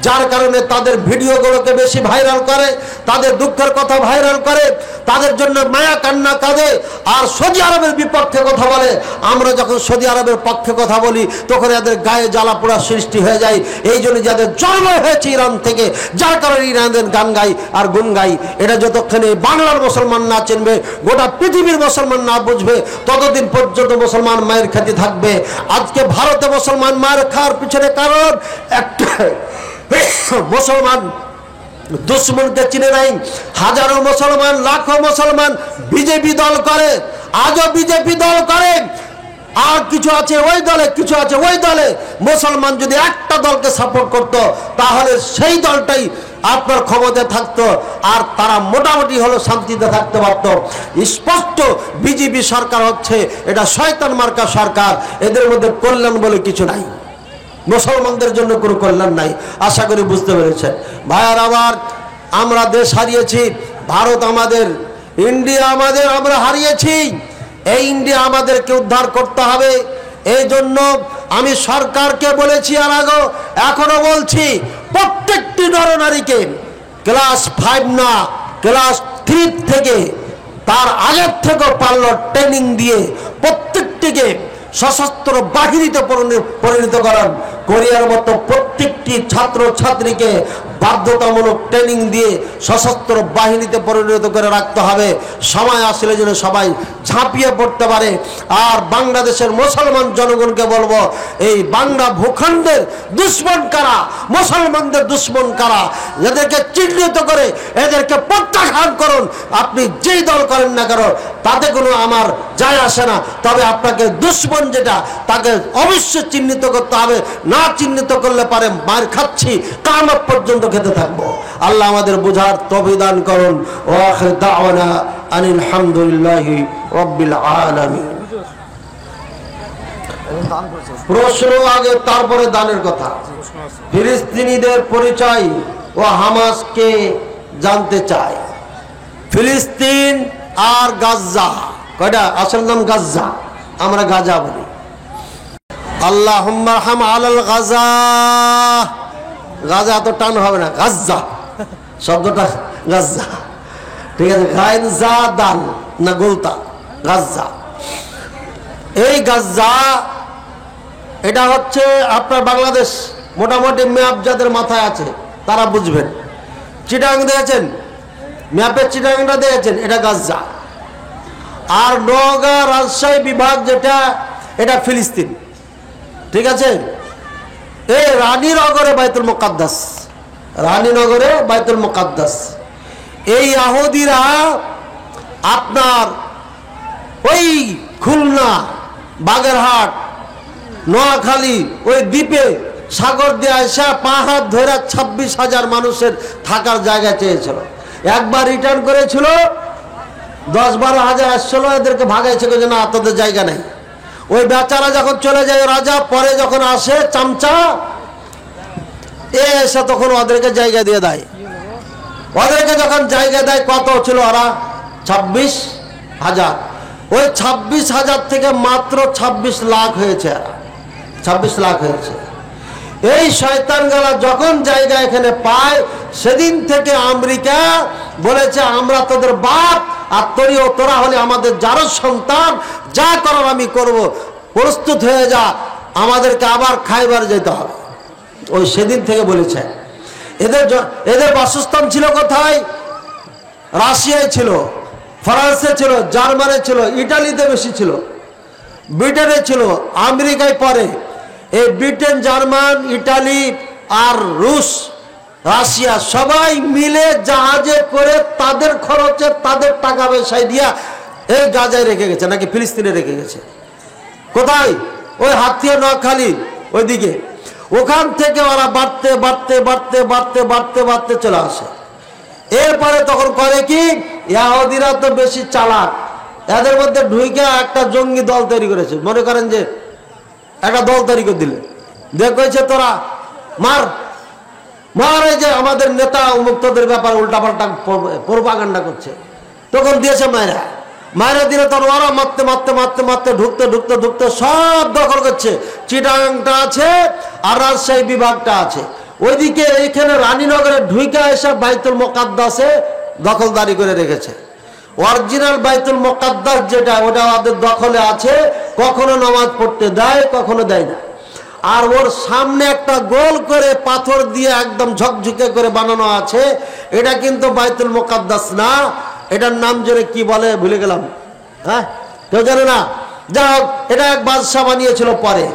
Speaker 1: যার কারণে তাদের ভিডিওগুলোকে বেশি ভাইরাল করে, তাদের দুঃখের কথা ভাইরাল করে, তাদের জন্য মায়া কান্না কাঁদে, আর সৌদি আরবের বিপক্ষে কথা বলে। আমরা যখন সৌদি আরবের পক্ষে কথা বলি তখন এদের গায়ে জ্বালা পোড়া সৃষ্টি হয়ে যায়। এই জন্য যাদের জন্ম হয়েছে ইরান থেকে, যার কারণে ইরানের গান গাই আর গুণ গাই। এটা যতক্ষণ বাংলার মুসলমান না চিনবে, গোটা পৃথিবীর মুসলমান না বুঝবে, ততদিন পর্যন্ত মুসলমান মায়ের খ্যাতি থাকবে। আজকে ভারতে মুসলমান মায়ের খাওয়ার পিছনে কারণ একটা, মুসলমান দুশ্মনকে চিনে নাই। হাজারো মুসলমান, লাখো মুসলমান বিজেপি দল করে, আজও বিজেপি দল করে। আর কিছু আছে ওই দলে, কিছু আছে ওই দলে। মুসলমান যদি একটা দলকে সাপোর্ট করত, তাহলে সেই দলটাই আপনার ক্ষমতায় থাকতো, আর তারা মোটামুটি হলো শান্তিতে থাকতে পারত। স্পষ্ট বিজেপি সরকার হচ্ছে এটা শয়তান মার্কা সরকার, এদের মধ্যে কল্যাণ বলে কিছু নাই, মুসলমানদের জন্য কোনো কল্যাণ নাই। আশা করি বুঝতে পেরেছেন। ভাইয়ার আবার আমরা দেশ হারিয়েছি, ভারত আমাদের, ইন্ডিয়া আমাদের, আমরা হারিয়েছি। এই ইন্ডিয়া আমাদেরকে উদ্ধার করতে হবে। এই জন্য আমি সরকারকে বলেছি, আর আগে এখনো বলছি, প্রত্যেকটি নরনারীকে ক্লাস 5 না, ক্লাস 3 থেকে, তার আগের থেকেও পারলো ট্রেনিং দিয়ে প্রত্যেকটিকে সশস্ত্র বাহিনীতে পরিণত করান। কোরিয়ার মতো প্রত্যেকটি ছাত্র ছাত্রীকে বাধ্যতামূলক ট্রেনিং দিয়ে সশস্ত্র বাহিনীতে পরিণত করে রাখতে হবে। সময় আসলে যেন সবাই ঝাঁপিয়ে পড়তে পারে। আর বাংলাদেশের মুসলমান জনগণকে বলবো, এই বাংলা ভূখণ্ডের দুশ্মন কারা, মুসলমানদের দুশ্মন কারা, এদেরকে চিহ্নিত করে এদেরকে প্রত্যাখ্যান করুন। আপনি যেই দল করেন না কেন তাতে কোনো আমার যায় আসে না, তবে আপনাকে দুশ্মন যেটা তাকে অবশ্যই চিহ্নিত করতে হবে। না চিহ্নিত করলে পারে মার খাচ্ছি, কিয়ামত পর্যন্ত খেতে থাকবো। আল্লাহ আমাদের বুঝার তৌফিক দান করুন। ওয়া আখির দাওয়ানা আনিল হামদুলিল্লাহি রাব্বিল আলামিন। প্রশ্ন আগে, তারপরে দানের কথা। ফিলিস্তিনিদের পরিচয় ও হামাসকে জানতে চায়। ফিলিস্তিন আর গাজ্জা, কয়টা? আসল নাম গাজ্জা, আমরা গাজা বলি। আল্লাহুম্মা রহম আলাল গাজা। গাজা তো টান হবে না, গাজ্জা শব্দটা, গাজ্জা, ঠিক আছে? গাইন জা দাল না গোলতা, গাজ্জা। এই গাজ্জা এটা হচ্ছে আপনার বাংলাদেশ। মোটামুটি ম্যাপ যাদের মাথায় আছে তারা বুঝবেন। চিটাং দিয়েছেন, ম্যাপের চিটাংটা দিয়েছেন, এটা গাজ্জা। আর নওগাঁ রাজশাহী বিভাগ যেটা, এটা ফিলিস্তিন, ঠিক আছে? এই রানীনগরে বাইতুল মুকাদ্দাস, রানীনগরে বাইতুল মুকাদ্দাস। এই ইহুদিরা আপনার ওই খুলনা, বাগেরহাট, নোয়াখালী ওই দ্বীপে সাগর দিয়ে আসা পাহাড় ধরে 26,000 মানুষের থাকার জায়গা চেয়েছিল। একবার রিটার্ন করেছিল, 10-12 হাজার আসছিল, এদেরকে ভাগাইছে যে না তোদের জায়গা নেই। ওই বেচারা যখন চলে যায় রাজা, পরে যখন আসে চামচা এসে তখন ওদেরকে জায়গা দিয়ে দেয়। ওদেরকে যখন জায়গা দেয়, কত ছিল ওরা? 26,000। ওই 26,000 থেকে মাত্র 26 লাখ হয়েছে, 26 লাখ হয়েছে। এই শয়তানগুলা যখন জায়গা এখানে পায়, সেদিন থেকে আমেরিকা বলেছে আমরা তোদের বাপ, আর তোরা হলে আমাদের যারও সন্তান, যা করার আমি করব, প্রস্তুত হয়ে যা, আমাদেরকে আবার খাইবার যেতে হবে। ওই সেদিন থেকে বলেছে। এদের বাসস্থান ছিল কোথায়? রাশিয়ায় ছিল, ফ্রান্সে ছিল, জার্মানে ছিল, ইটালিতে বেশি ছিল, ব্রিটেনে ছিল, আমেরিকায় পরে। এই ব্রিটেন, জার্মান, ইটালি আর রুশ, রাশিয়া সবাই মিলে জাহাজে করে তাদের খরচে, তাদের টাকা পয়সায় দিয়া এই গাজায় রেখে গেছে, নাকি ফিলিস্তিনে রেখে গেছে। কোথায়? ওই হাতিয়া, নোয়াখালী ওইদিকে। ওখান থেকে ওরা বাড়তে বাড়তে বাড়তে বাড়তে বাড়তে বাড়তে চলে আসে। এরপরে তখন করে কি, ইহুদিরা তো বেশি চালাক, এদের মধ্যে ঢুইকে একটা জঙ্গি দল তৈরি করেছে। মনে করেন যে একটা দল তৈরি করে দিলে, দেখছে তোরা মার মার, এই যে আমাদের নেতা মুক্তদের ব্যাপারে উল্টাপাল্টা প্রোপাগান্ডা করছে, তখন দিয়েছে মায়েরা। মায়েরা দিলে তখন ওরা মারতে মারতে মারতে মারতে ঢুকতে ঢুকতে ঢুকতে সব দখল করছে। চিটাগাংটা আছে আর রাজশাহী বিভাগটা আছে। ওইদিকে এইখানে রানীনগরে ঢুইকা এসে বাইতুল মুকাদ্দাসে দখলদারি করে রেখেছে। অরিজিনাল বাইতুল মুকাদ্দাস যেটা, ওটা ওদের দখলে আছে। কখনো নামাজ পড়তে দেয়, কখনো দেয় না। আর ওর সামনে একটা গোল করে পাথর দিয়ে একদম ঝকঝকে করে বানানো আছে, এটা কিন্তু বাইতুল মুকাদ্দাস না। এটার নাম জোরে কি বলে ভুলে গেলাম, হ্যাঁ কেউ জানে না। যা হোক, এটা এক বাদশা বানিয়েছিল পরে।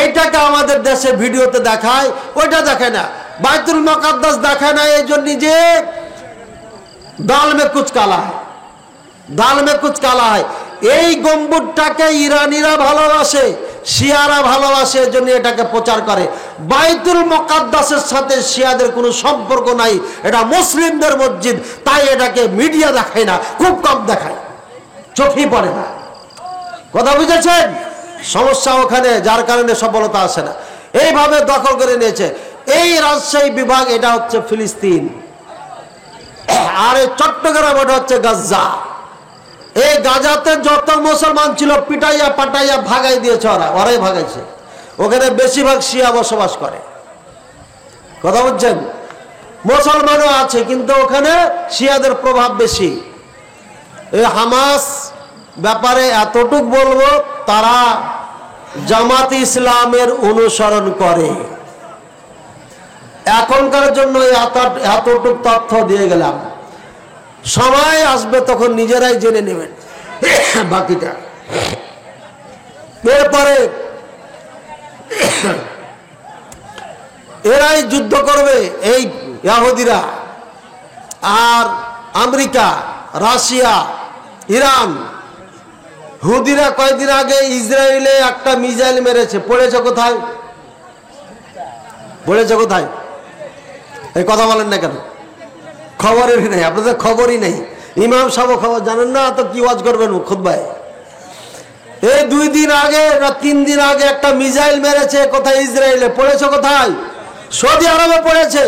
Speaker 1: এইটাকে আমাদের দেশে ভিডিওতে দেখায়, ওইটা দেখায় না। বাইতুল মুকাদ্দাস দেখায় না এই জন্য যে দাল মে কুচ কালা হয়, দাল মে কুচ কালা হয়। এই গম্বুজটাকে ইরানিরা ভালোবাসে, শিয়ারা ভালোবাসে, এর জন্য এটাকে প্রচার করে। বাইতুল মুকাদ্দাসের সাথে শিয়াদের কোনো সম্পর্ক নাই, এটা মুসলিমদের মসজিদ, তাই এটাকে মিডিয়া দেখায় না, খুব কম দেখায়, চোখেই পড়ে না। কথা বুঝেছেন? সমস্যা ওখানে, যার কারণে সফলতা আসে না। এইভাবে দখল করে নিয়েছে। এই রাজশাহী বিভাগ, এটা হচ্ছে ফিলিস্তিন, আর এই চট্টগ্রাম এটা হচ্ছে গাজ্জা। এই গাজাতে যত মুসলমান ছিল পিটাইয়া পাটাইয়া ভাগাই দিয়েছে ওরাই ভাগাইছে। ওখানে বেশিরভাগ শিয়া বসবাস করে। কথা বুঝছেন? মুসলমানও আছে, কিন্তু ওখানে শিয়াদের প্রভাব বেশি। এই হামাস ব্যাপারে এতটুক বলবো, তারা জামাত ইসলামের অনুসরণ করে। এখনকার জন্য এতটুকু তথ্য দিয়ে গেলাম, সময় আসবে তখন নিজেরাই জেনে নেবেন বাকিটা। এরপরে এরাই যুদ্ধ করবে, এই ইহুদিরা আর আমেরিকা, রাশিয়া, ইরান। হুদিরা কয়েকদিন আগে ইসরায়েলে একটা মিসাইল মেরেছে, পড়েছে কোথায়? পড়েছে কোথায়? এই কথা বলেন না কেন? খবরেরই নেই, আপনাদের খবরই নেই। ইমাম সাহেব খবর জানেন না তো কি ওয়াজ করবেন খুতবায়? এই 2 দিন আগে না 3 দিন আগে একটা মিসাইল মেরেছে কোথায়? ইসরায়েলে। পড়েছে কোথায়? সৌদি আরবে পড়েছে।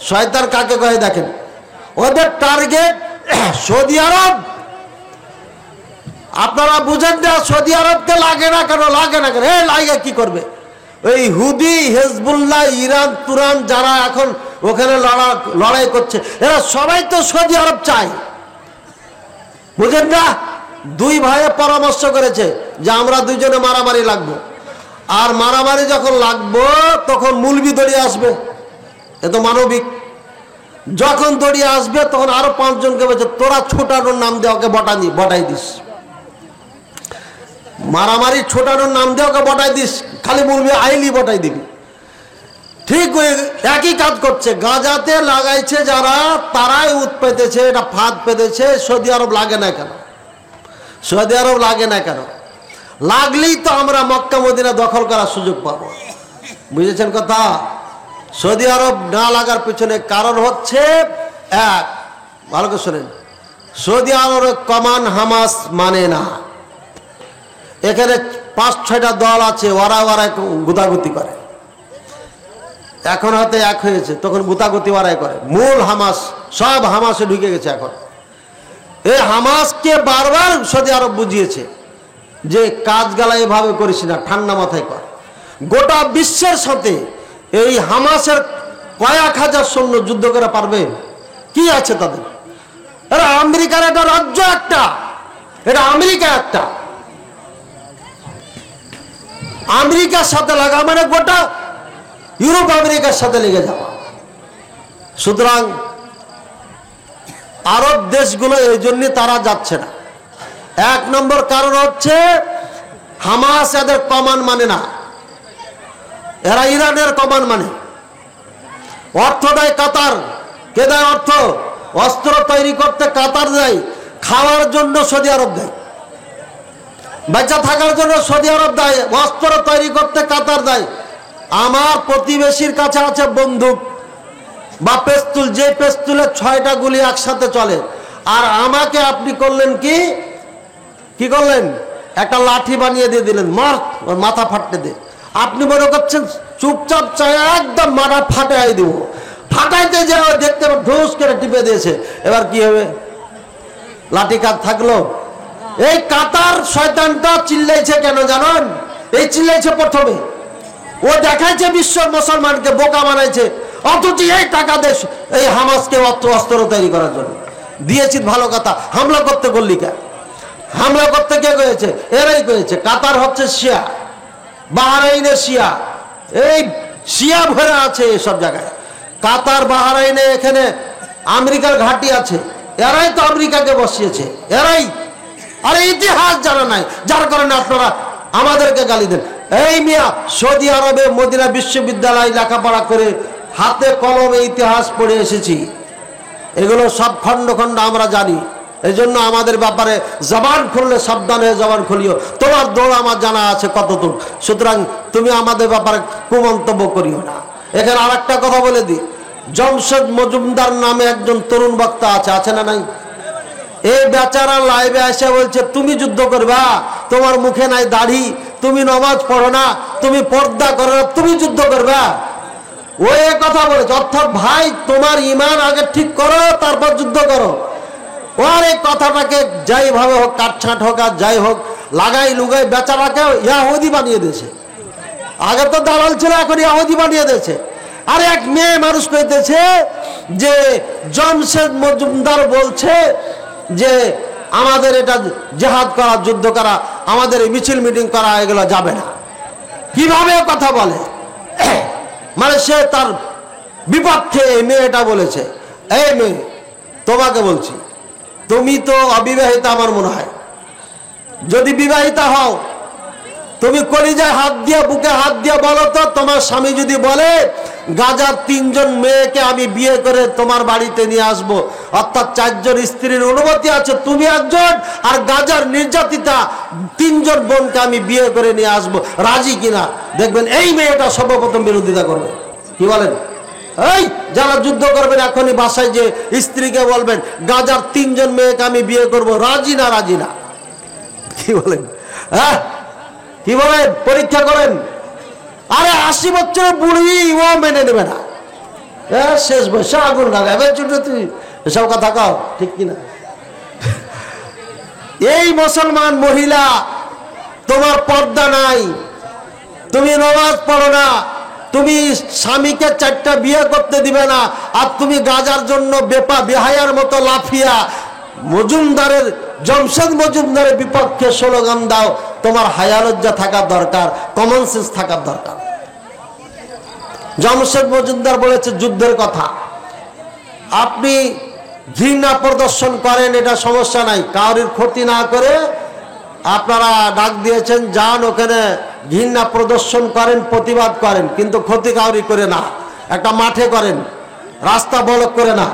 Speaker 1: শয়তান কাকে কয় দেখেন, ওদের টার্গেট সৌদি আরব। আপনারা বুঝেন না সৌদি আরবকে লাগে না কেন? লাগে না কেন? লাগে কি করবে? ওই হুদি, হেজবুল্লাহ, ইরান তুরান যারা এখন ওখানে লড়াই করছে, এরা সবাই তো সৌদি আরব চায়। বুঝেন না? 2 ভাইয়ে পরামর্শ করেছে যে আমরা 2জনে মারামারি লাগবো, আর মারামারি যখন লাগবো তখন মুলবি দড়িয়ে আসবে, এ তো মানবিক। যখন দড়িয়ে আসবে তখন আরো 5 জনকে বলছে তোরা ছোটানোর নাম দিয়ে ওকে বটাই দিস। মারামারি ছোটানোর নাম দিয়ে ওকে বটাই দিস, খালি মুলবি আইলি বটাই দিবি। ঠিক ওই একই কাজ করছে। গাজাতে লাগাইছে যারা, তারাই উৎ পেতেছে, এটা ফাঁদ পেতেছে। সৌদি আরব লাগে না কেন? সৌদি আরব লাগে না কেন? লাগলেই তো আমরা মক্কা মদিনা দখল করার সুযোগ পাবো। বুঝেছেন কথা? সৌদি আরব না লাগার পিছনে কারণ হচ্ছে এক, ভালো করে শোনেন, সৌদি আরবের কমান হামাস মানে না। এখানে 5-6টা দল আছে, ওরা গুতাগুতি করে। এখন হয়তো এক হয়েছে, তখন গুতাগুতি ওরাই করে। মূল হামাস সব হামাসে ঢুকে গেছে এখন। এই হামাসকে বারবার সৌদি আরব বুঝিয়েছে যে কাজগালা এভাবে করিস না, ঠান্ডা মাথায় কর। গোটা বিশ্বের সাথে এই হামাসের কয়েক হাজার সৈন্য যুদ্ধ করে পারবে? কি আছে তাদের? এরা আমেরিকার একটা রাজ্য, একটা এটা আমেরিকা, একটা আমেরিকার সাথে লাগা মানে গোটা ইউরোপ আমেরিকার সাথে লেগে যাওয়া। সুতরাং আরব দেশগুলো এই জন্য তারা যাচ্ছে না। 1 নম্বর কারণ হচ্ছে হামাস এদের কমান মানে না, এরা ইরানের কমান মানে। অর্থ দেয় কাতার। কে দেয় অর্থ? অস্ত্র তৈরি করতে কাতার দেয়, খাওয়ার জন্য সৌদি আরব দেয়, বেঁচে থাকার জন্য সৌদি আরব দেয়, অস্ত্র তৈরি করতে কাতার দেয়। আমার প্রতিবেশীর কাছে আছে বন্দুক বা পেস্তুল, যে পেস্তুলে 6টা গুলি একসাথে চলে, আর আমাকে আপনি করলেন কি করলেন? একটা লাঠি বানিয়ে দিয়ে দিলেন, মার, মাথা ফাটতে দে। আপনি মনে করছেন চুপচাপ চাই একদম মাথা ফাটাই দিব। ফাটাইতে যাও দেখতে ঢুস করে টিপে দিয়েছে, এবার কি হবে? লাঠি কাজ থাকলো? এই কাতার শয়তানটা চিল্লাইছে কেন জানেন? এই চিল্লাইছে প্রথমে, ও দেখাইছে বিশ্ব মুসলমানকে বোকা বানাইছে, অথচ এই টাকা দেশ এই হামাসকে অস্ত্র তৈরি করার জন্য দিয়েছি। ভালো কথা, হামলা করতে করলি কে? হামলা করতে কে করেছে? এরাই করেছে। কাতার হচ্ছে শিয়া, বাহরাইনে শিয়া, এই শিয়া ভরে আছে এসব জায়গায়। কাতার, বাহরাইনে এখানে আমেরিকার ঘাঁটি আছে, এরাই তো আমেরিকাকে বসিয়েছে, এরাই। আরে ইতিহাস জানা নাই, যার কারণে আপনারা আমাদেরকে গালি দেন। এই মিয়া, সৌদি আরবে মদিনা বিশ্ববিদ্যালয় লেখাপড়া করে হাতে কলমে ইতিহাস পড়ে এসেছি, এগুলো সব খণ্ড খণ্ড আমরা জানি। এই জন্য আমাদের ব্যাপারে জবান খুললে সাবধান হয়ে জবান খুলিও। তোমার দৌড় আমার জানা আছে কতদূর, সুতরাং তুমি আমাদের ব্যাপারে কুমন্তব্য করিও না। এখানে আর একটা কথা বলে দিই, জমশেদ মজুমদার নামে একজন তরুণ বক্তা আছে না নাই? এই বেচারা লাইভে এসে বলছে তুমি যুদ্ধ করবা, তোমার মুখে নাই দাড়ি, তুমি নামাজ পড়ো না, তুমি পর্দা করো না, তুমি যুদ্ধ করবা। ও এ কথা বলেছে, অর্থাৎ ভাই তোমার ইমান আগে ঠিক করো, তারপর যুদ্ধ করো। ওর এই কথাটাকে যাইভাবে হোক, কাটছাঁট হোক আর যাই হোক, লাগাই লুগাই বেচারাকে ইয়াহুদি বানিয়ে দিয়েছে। আগে তো দালাল ছিল, এখন ইয়াহুদি বানিয়ে দিয়েছে। আর এক মেয়ে মানুষ কইতেছে যে জমশেদ মজুমদার বলছে যে আমাদের এটা জেহাদ করা, যুদ্ধ করা, আমাদের এই মিছিল মিটিং করা, এগুলো যাবে না। কিভাবে কথা বলে? মানে সে তার বিপক্ষে এই মেয়েটা বলেছে, এই মেয়ে তোমাকে বলছি, তুমি তো অবিবাহিতা আমার মনে হয়, যদি বিবাহিতা হও তুমি কলিজায় হাত দিয়ে বুকে হাত দিয়ে বলো তো, তোমার স্বামী যদি বলে গাজার 3 জন মেয়েকে আমি বিয়ে করে তোমার বাড়িতে নিয়ে আসব, অর্থাৎ 4 জন স্ত্রীর অনুমতি আছে, তুমি একজন, আর গাজার নির্যাতিতা 3 জন বোনকে আমি বিয়ে করে নিয়ে আসব, রাজি কিনা? দেখবেন এই মেয়েটা সর্বপ্রথম বিরোধিতা করবে। কি বলেন? এই যারা যুদ্ধ করবেন এখনই বাসায় যে স্ত্রীকে বলবেন গাজার 3 জন মেয়েকে আমি বিয়ে করব, রাজি না? রাজি না? কি বলেন? হ্যাঁ কি বলেন? পরীক্ষা করেন। আরে 80 বছরের বুড়ি ও মেনে নেবে না, শেষ বয়সে আগুন লাগাবে, তুই এসব কথা কাও, ঠিক কিনা? এই মুসলমান মহিলা, তোমার পর্দা নাই, তুমি নামাজ পড়ো না, তুমি স্বামীকে 4টা বিয়ে করতে দিবে না, আর তুমি গাজার জন্য বেহায়ার মতো লাফিয়া মজুমদারের, জমশেদ মজুমদারের বিপক্ষে স্লোগান দাও। তোমার হায়া লজ্জা থাকার দরকার, কমন সেন্স থাকার দরকার। জমশেদ মজুমদার বলেছে যুদ্ধের কথা, আপনি ঘৃণা প্রদর্শন করেন, এটা সমস্যা নাই, কারোর ক্ষতি না করে আপনারা ডাক দিয়েছেন, যান ওখানে ঘৃণা প্রদর্শন করেন, প্রতিবাদ করেন, কিন্তু ক্ষতি কাউরি করে না, একটা মাঠে করেন, রাস্তা ব্লক করে না,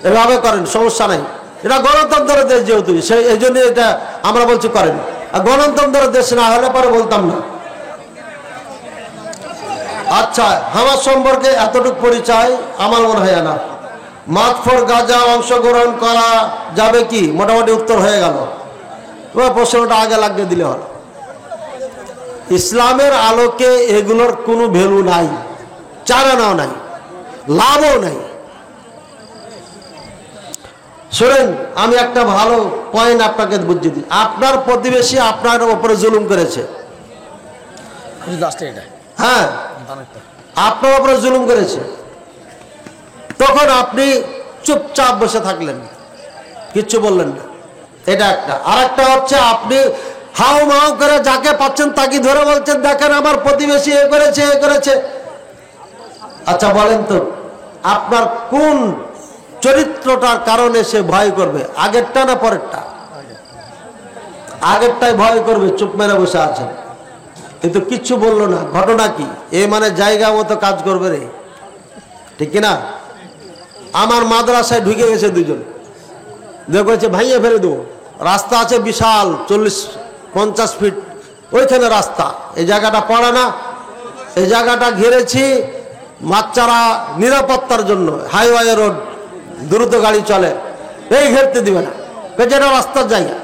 Speaker 1: এভাবে করেন, সমস্যা নাই। এটা গণতন্ত্রের দেশ যেহেতু, সেই এই জন্য এটা আমরা বলছি করেন। আর গণতন্ত্রের দেশ না হলে পরে বলতাম না। আচ্ছা, হামাস সম্পর্কে এতটুকু পরিচয় আমার মনে হয় না। মার্চ ফর গাজা অংশগ্রহণ করা যাবে কি? মোটামুটি উত্তর হয়ে গেল। প্রশ্নটা আগে লাগিয়ে দিলে হল। ইসলামের আলোকে এগুলোর কোনো ভ্যালু নাই, চারানাও নাই, লাভও নাই। শোনেন, আমি একটা ভালো পয়েন্ট আপনাকে বুঝিয়ে দিই। আপনার প্রতিবেশী আপনার উপরে জুলুম করেছে, হ্যাঁ, আপনার উপরে জুলুম করেছে, তখন আপনি চুপচাপ বসে থাকলেন, কিচ্ছু বললেন না, এটা একটা। আর একটা হচ্ছে আপনি হাউ মাউ করে যাকে পাচ্ছেন তাকে ধরে বলছেন দেখেন আমার প্রতিবেশী এ করেছে এ করেছে। আচ্ছা বলেন তো, আপনার কোন চরিত্রটার কারণে সে ভয় করবে? আগেরটা না পরেরটা? আগেরটাই ভয় করবে, চুপ মেরে বসে আছেন, কিন্তু কিচ্ছু বললো না। ঘটনা কি? এ মানে জায়গা মতো কাজ করবে রে, ঠিক কিনা? আমার মাদ্রাসায় ঢুকে গেছে 2 জন, দেখেছে ভাইয়ে ফেলে দেবো, রাস্তা আছে বিশাল 40-50 ফিট, ওইখানে রাস্তা, এই জায়গাটা পড়া না, এই জায়গাটা ঘিরেছি বাচ্চারা নিরাপত্তার জন্য, হাইওয়ে রোড, দ্রুত গাড়ি চলে, এই ঘেরতে দিবে না, যেটা রাস্তার জায়গা।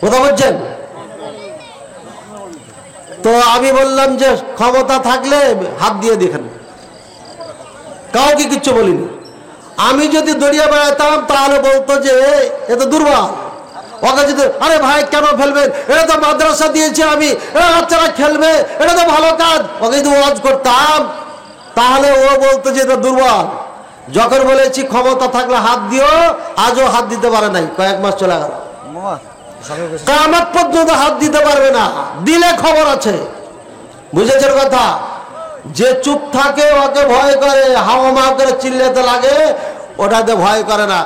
Speaker 1: কথা বলছেন? তো আমি বললাম যে ক্ষমতা থাকলে হাত দিয়ে দেখেন, কাউকে কিচ্ছু বলিনি। আমি যদি দড়িয়ে বেড়াতাম তাহলে বলতো যে এ তো দুর্বল, ওকে যদি আরে ভাই কেন ফেলবেন, এটা তো মাদ্রাসা দিয়েছি আমি, এটা বাচ্চারা খেলবে, এটা তো ভালো কাজ, ওকে যদি ওয়াজ করতাম তাহলে ও বলতো যে এটা দুর্বল। যখন বলেছি ক্ষমতা থাকলে হাত দিও, আজও হাত দিতে পারে নাই, কয়েক মাস চলে গেল, কিয়ামত পর্যন্ত হাত দিতে পারবে না, দিলে খবর আছে। বুঝেছেন কথা? যে চুপ থাকে ওকে ভয় করে, হাওয়া মাও করে চিল্লাতে লাগে, ওটাতে ভয় করে না।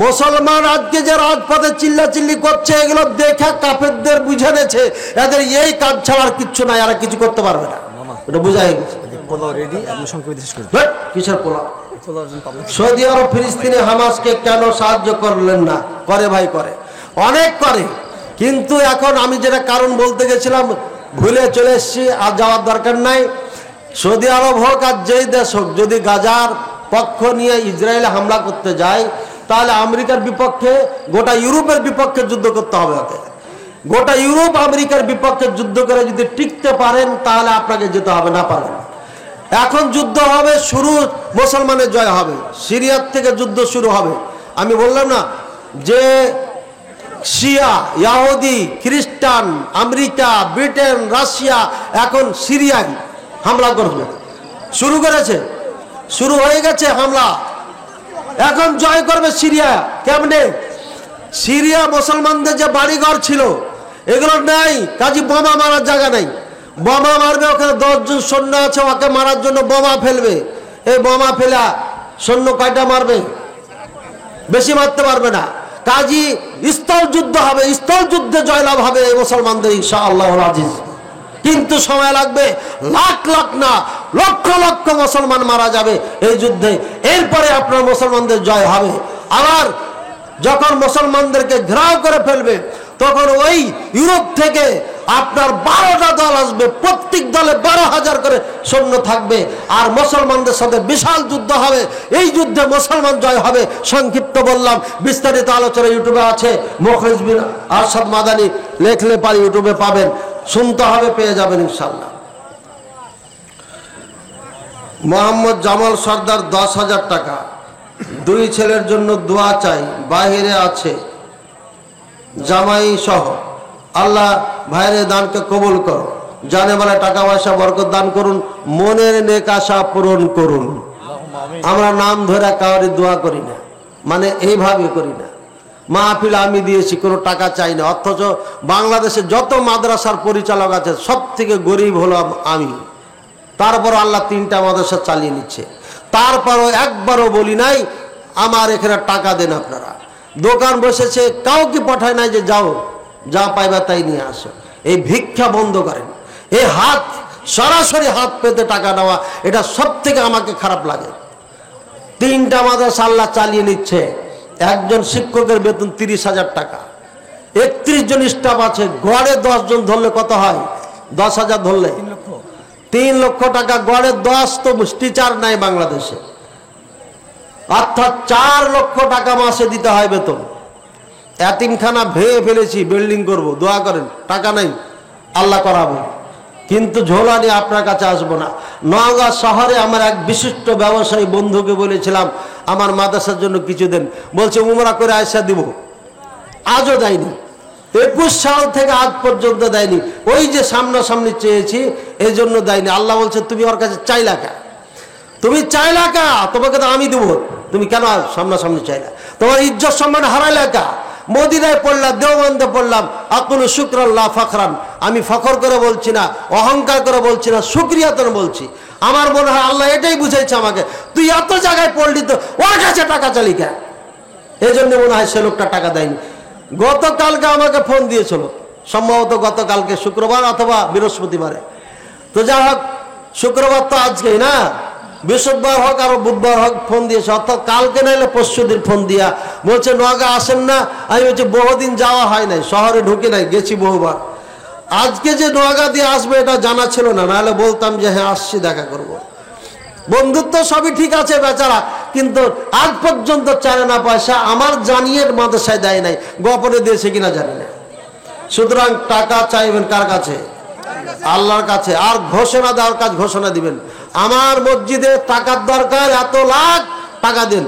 Speaker 1: মুসলমান আজকে যে রাজপথে চিল্লাচিল্লি করছে, এগুলো দেখে কাফেরদের বুঝে নেছে এদের এই কাজ ছাড়ার কিচ্ছু নাই, আর কিছু করতে পারবে না, এটা বুঝাই গেছে। কিসের পোলাও? সৌদি আরব ফিলিস্তিনে হামাসকে কেন সাহায্য করলেন না? করে ভাই, করে, অনেক করে, কিন্তু এখন আমি যেটা কারণ বলতে গেছিলাম ভুলে চলে এসেছি, আর যাওয়ার দরকার নাই। সৌদি আরব হোক আর যেই দেশ হোক, যদি গাজার পক্ষ নিয়ে ইসরায়েলে হামলা করতে যায় তাহলে আমেরিকার বিপক্ষে, গোটা ইউরোপের বিপক্ষে যুদ্ধ করতে হবে ওকে। গোটা ইউরোপ আমেরিকার বিপক্ষে যুদ্ধ করে যদি টিকতে পারেন তাহলে আপনাকে যেতে হবে, না পারেন। এখন যুদ্ধ হবে, শুরু মুসলমানের জয় হবে, সিরিয়ার থেকে যুদ্ধ শুরু হবে। আমি বললাম না যে শিয়া, ইহুদি, খ্রিস্টান, আমেরিকা, ব্রিটেন, রাশিয়া এখন সিরিয়ায় হামলা করবে, শুরু করেছে, শুরু হয়ে গেছে হামলা, এখন জয় করবে সিরিয়া। কেমনে? সিরিয়া মুসলমানদের যে বাড়িঘর ছিল এগুলো নাই, কাজী বোমা মারার জায়গা নাই, বোমা মারবে, ওখানে 10 জন সৈন্য আছে, ওকে মারার জন্য বোমা ফেলবে। এই বোমা ফেলা সৈন্য কয়টা মারবে? বেশি মারতে পারবে না। কাজী স্থল যুদ্ধ হবে, স্থল যুদ্ধে জয়লাভ হবে এই মুসলমানদের ইনশাআল্লাহুল আজিজ। কিন্তু সময় লাগবে, লাখ লাখ না লক্ষ লক্ষ মুসলমান মারা যাবে এই যুদ্ধে, এরপরে আপনার মুসলমানদের জয় হবে। আবার যখন মুসলমানদেরকে ঘেরাও করে ফেলবে, তখন ওই ইউরোপ থেকে আপনার 12টা দল আসবে, প্রত্যেক দলে 12,000 করে সৈন্য থাকবে, আর মুসলমানদের সাথে বিশাল যুদ্ধ হবে। এই যুদ্ধে মুসলমান জয় হবে। সংক্ষিপ্ত বললাম, বিস্তারিত আলোচনা ইউটিউবে আছে, মুখলিস বিন আরশাদ মাদানী লেখলে পারি ইউটিউবে পাবেন, শুনতে হবে, পেয়ে যাবেন ইনশাআল্লাহ। মোহাম্মদ জামাল সর্দার 10,000 টাকা। 2 ছেলের জন্য দোয়া চাই, বাহিরে আছে জামাই সহ। আল্লাহ ভাইয়ের দানকে কবুল করো, জানে বলে টাকা পয়সা বরকত দান করুন, মনের নেক আশা পূরণ করুন। আমরা নাম ধরে কাউরি দোয়া করি না, মানে এইভাবে করি না। মাহফিল আমি দিয়েছি, কোনো টাকা চাই না। অথচ বাংলাদেশে যত মাদ্রাসার পরিচালক আছে সব থেকে গরিব হলাম আমি। তারপর আল্লাহ 3টা মাদ্রাসা চালিয়ে নিচ্ছে, তারপরও একবারও বলি নাই আমার এখানে টাকা দেন আপনারা। দোকান বসেছে, কাউকে পাঠায় নাই যে যাও যা পাইবা তাই নিয়ে আসো। এই ভিক্ষা বন্ধ করেন। এই হাত সরাসরি হাত পেতে টাকা নেওয়া, এটা সব থেকে আমাকে খারাপ লাগে। 3টা মাদ্রাসা আল্লাহ চালিয়ে নিচ্ছে, একজন শিক্ষকের বেতন 30,000 টাকা, 31 জন স্টাফ আছে, গড়ে 10 জন ধরলে কত হয়? 10,000 ধরলে 3 লক্ষ টাকা। গড়ে 10 তো টিচার নাই বাংলাদেশে, অর্থাৎ 4 লক্ষ টাকা মাসে দিতে হয় বেতন। এতিমখানা ভেঙে ফেলেছি, বিল্ডিং করব, দোয়া করেন। টাকা নাই, আল্লাহ করাবো, কিন্তু ঝোলা নিয়ে আপনার কাছে আসবো না। নওগাঁ শহরে আমার এক বিশিষ্ট ব্যবসায়ী বন্ধুকে বলেছিলাম আমার মাদ্রাসার জন্য কিছু দেন, বলছে উমরা করে আয়সা দিব। আজও দেয়নি, 21 সাল থেকে আজ পর্যন্ত দেয়নি। ওই যে সামনাসামনি চেয়েছি এই জন্য দেয়নি। আল্লাহ বলছে তুমি ওর কাছে চাইলা কা? তুমি চাইলা কা? তোমাকে তো আমি দেবো, তুমি কেন সামনাসামনি চাইলা? তোমার ইজ্জত সম্মান হারাইলা কা? মদিনায় পড়লাম, দেওবন্দে পড়লাম, আকুল শুকরাল্লাহ ফখরান। আমি ফখর করে বলছি না, অহংকার করে বলছি না, শুকরিয়াতন বলছি। আমার মনে হয় আল্লাহ এটাই বুঝাইছে আমাকে, তুই এত জায়গায় পড়লি তো ওর কাছে টাকা চালি কে? এই জন্য মনে হয় সে লোকটা টাকা দেয়নি। গতকালকে আমাকে ফোন দিয়েছিল, সম্ভবত গতকালকে শুক্রবার অথবা বৃহস্পতিবারে। তো যা হোক, শুক্রবার তো আজকেই না, বৃহস্পতিবার হোক আর বুধবার হোক ফোন দিয়েছে, অর্থাৎ কালকে নাইলে পরশু দিন ফোন দিয়া বলছে নওগাঁ আসেন না। আমি বলছি বহুদিন যাওয়া হয় নাই, শহরে ঢুকে নাই, গেছি বহুবার। আজকে যে নওগাঁ দিয়ে আসবে এটা জানা ছিল না, নাহলে বলতাম যে হ্যাঁ আসছি, দেখা করব। বন্ধুত্ব সবই ঠিক আছে বেচারা, কিন্তু আজ পর্যন্ত চায় না পয়সা। আমার জানিয়ে মাদ্রাসায় দেয় নাই, গোপনে দিয়েছে কিনা জানি না। সুতরাং টাকা চাইবেন কার কাছে? আল্লাহর কাছে। আর ঘোষণা দেওয়ার কাজ ঘোষণা দিবেন, আমার মসজিদে টাকার দরকার, এত লাখ টাকা দেন।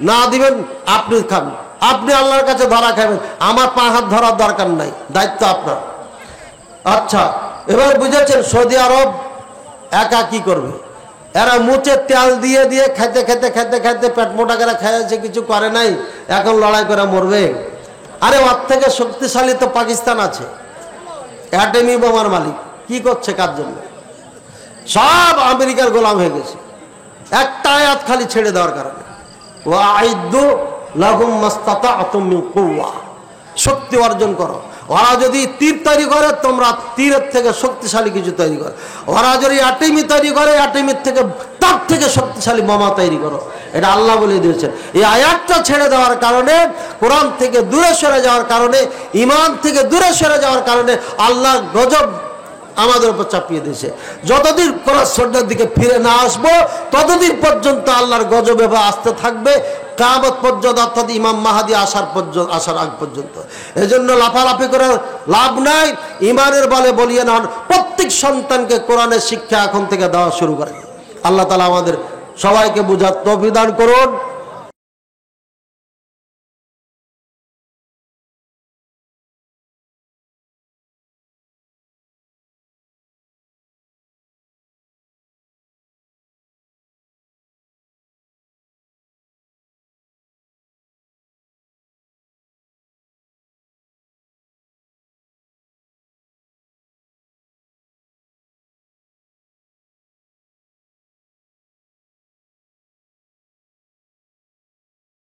Speaker 1: না দিবেন আপনি খান, আপনি আল্লাহর কাছে ধরা খাবেন, আমার পা হাত ধরার দরকার নাই, দায়িত্ব আপনার। আচ্ছা, এবার বুঝেছেন সৌদি আরব একা কি করবে? এরা মুচে তেল দিয়ে দিয়ে খাইতে খাইতে খাইতে খাইতে পেট মোটা করে খাইছে, কিছু করে নাই, এখন লড়াই করে মরবে। আরে ওর থেকে শক্তিশালী তো পাকিস্তান আছে, অ্যাটমি বোমার মালিক। কি করছে কার জন্য? সব আমেরিকার গোলাম হয়ে গেছে, একটা আয়াত খালি ছেড়ে দেওয়ার কারণে। ওয়াইদু লাহুম মাস্তাতাতুম মিন কুওয়া, শক্তি অর্জন করো। ওরা যদি তীর তৈরি করে, তোমরা তীরের থেকে শক্তিশালী কিছু তৈরি করো। ওরা যদি অ্যাটমি তৈরি করে, অ্যাটমির থেকে তার থেকে শক্তিশালী বোমা তৈরি করো। এটা আল্লাহ বলে দিয়েছেন। এই আয়াতটা ছেড়ে দেওয়ার কারণে, কোরআন থেকে দূরে সরে যাওয়ার কারণে, ইমান থেকে দূরে সরে যাওয়ার কারণে আল্লাহর গজব আমাদের উপর চাপিয়ে দিয়েছে। যতদিন কোরআন সুন্নাহর দিকে ফিরে না আসবো, ততদিন পর্যন্ত আল্লাহর গজব এভাবে আসতে থাকবে কিয়ামত পর্যন্ত, অর্থাৎ ইমাম মাহদী আসার আগ পর্যন্ত। এজন্য লাফালাফি করে লাভ নাই। ইমানের বলে বলিয়ে না, প্রত্যেক সন্তানকে কোরআনের শিক্ষা এখন থেকে দেওয়া শুরু করে। আল্লাহ তাআলা আমাদের সবাইকে বুঝার তৌফিক দান করুন।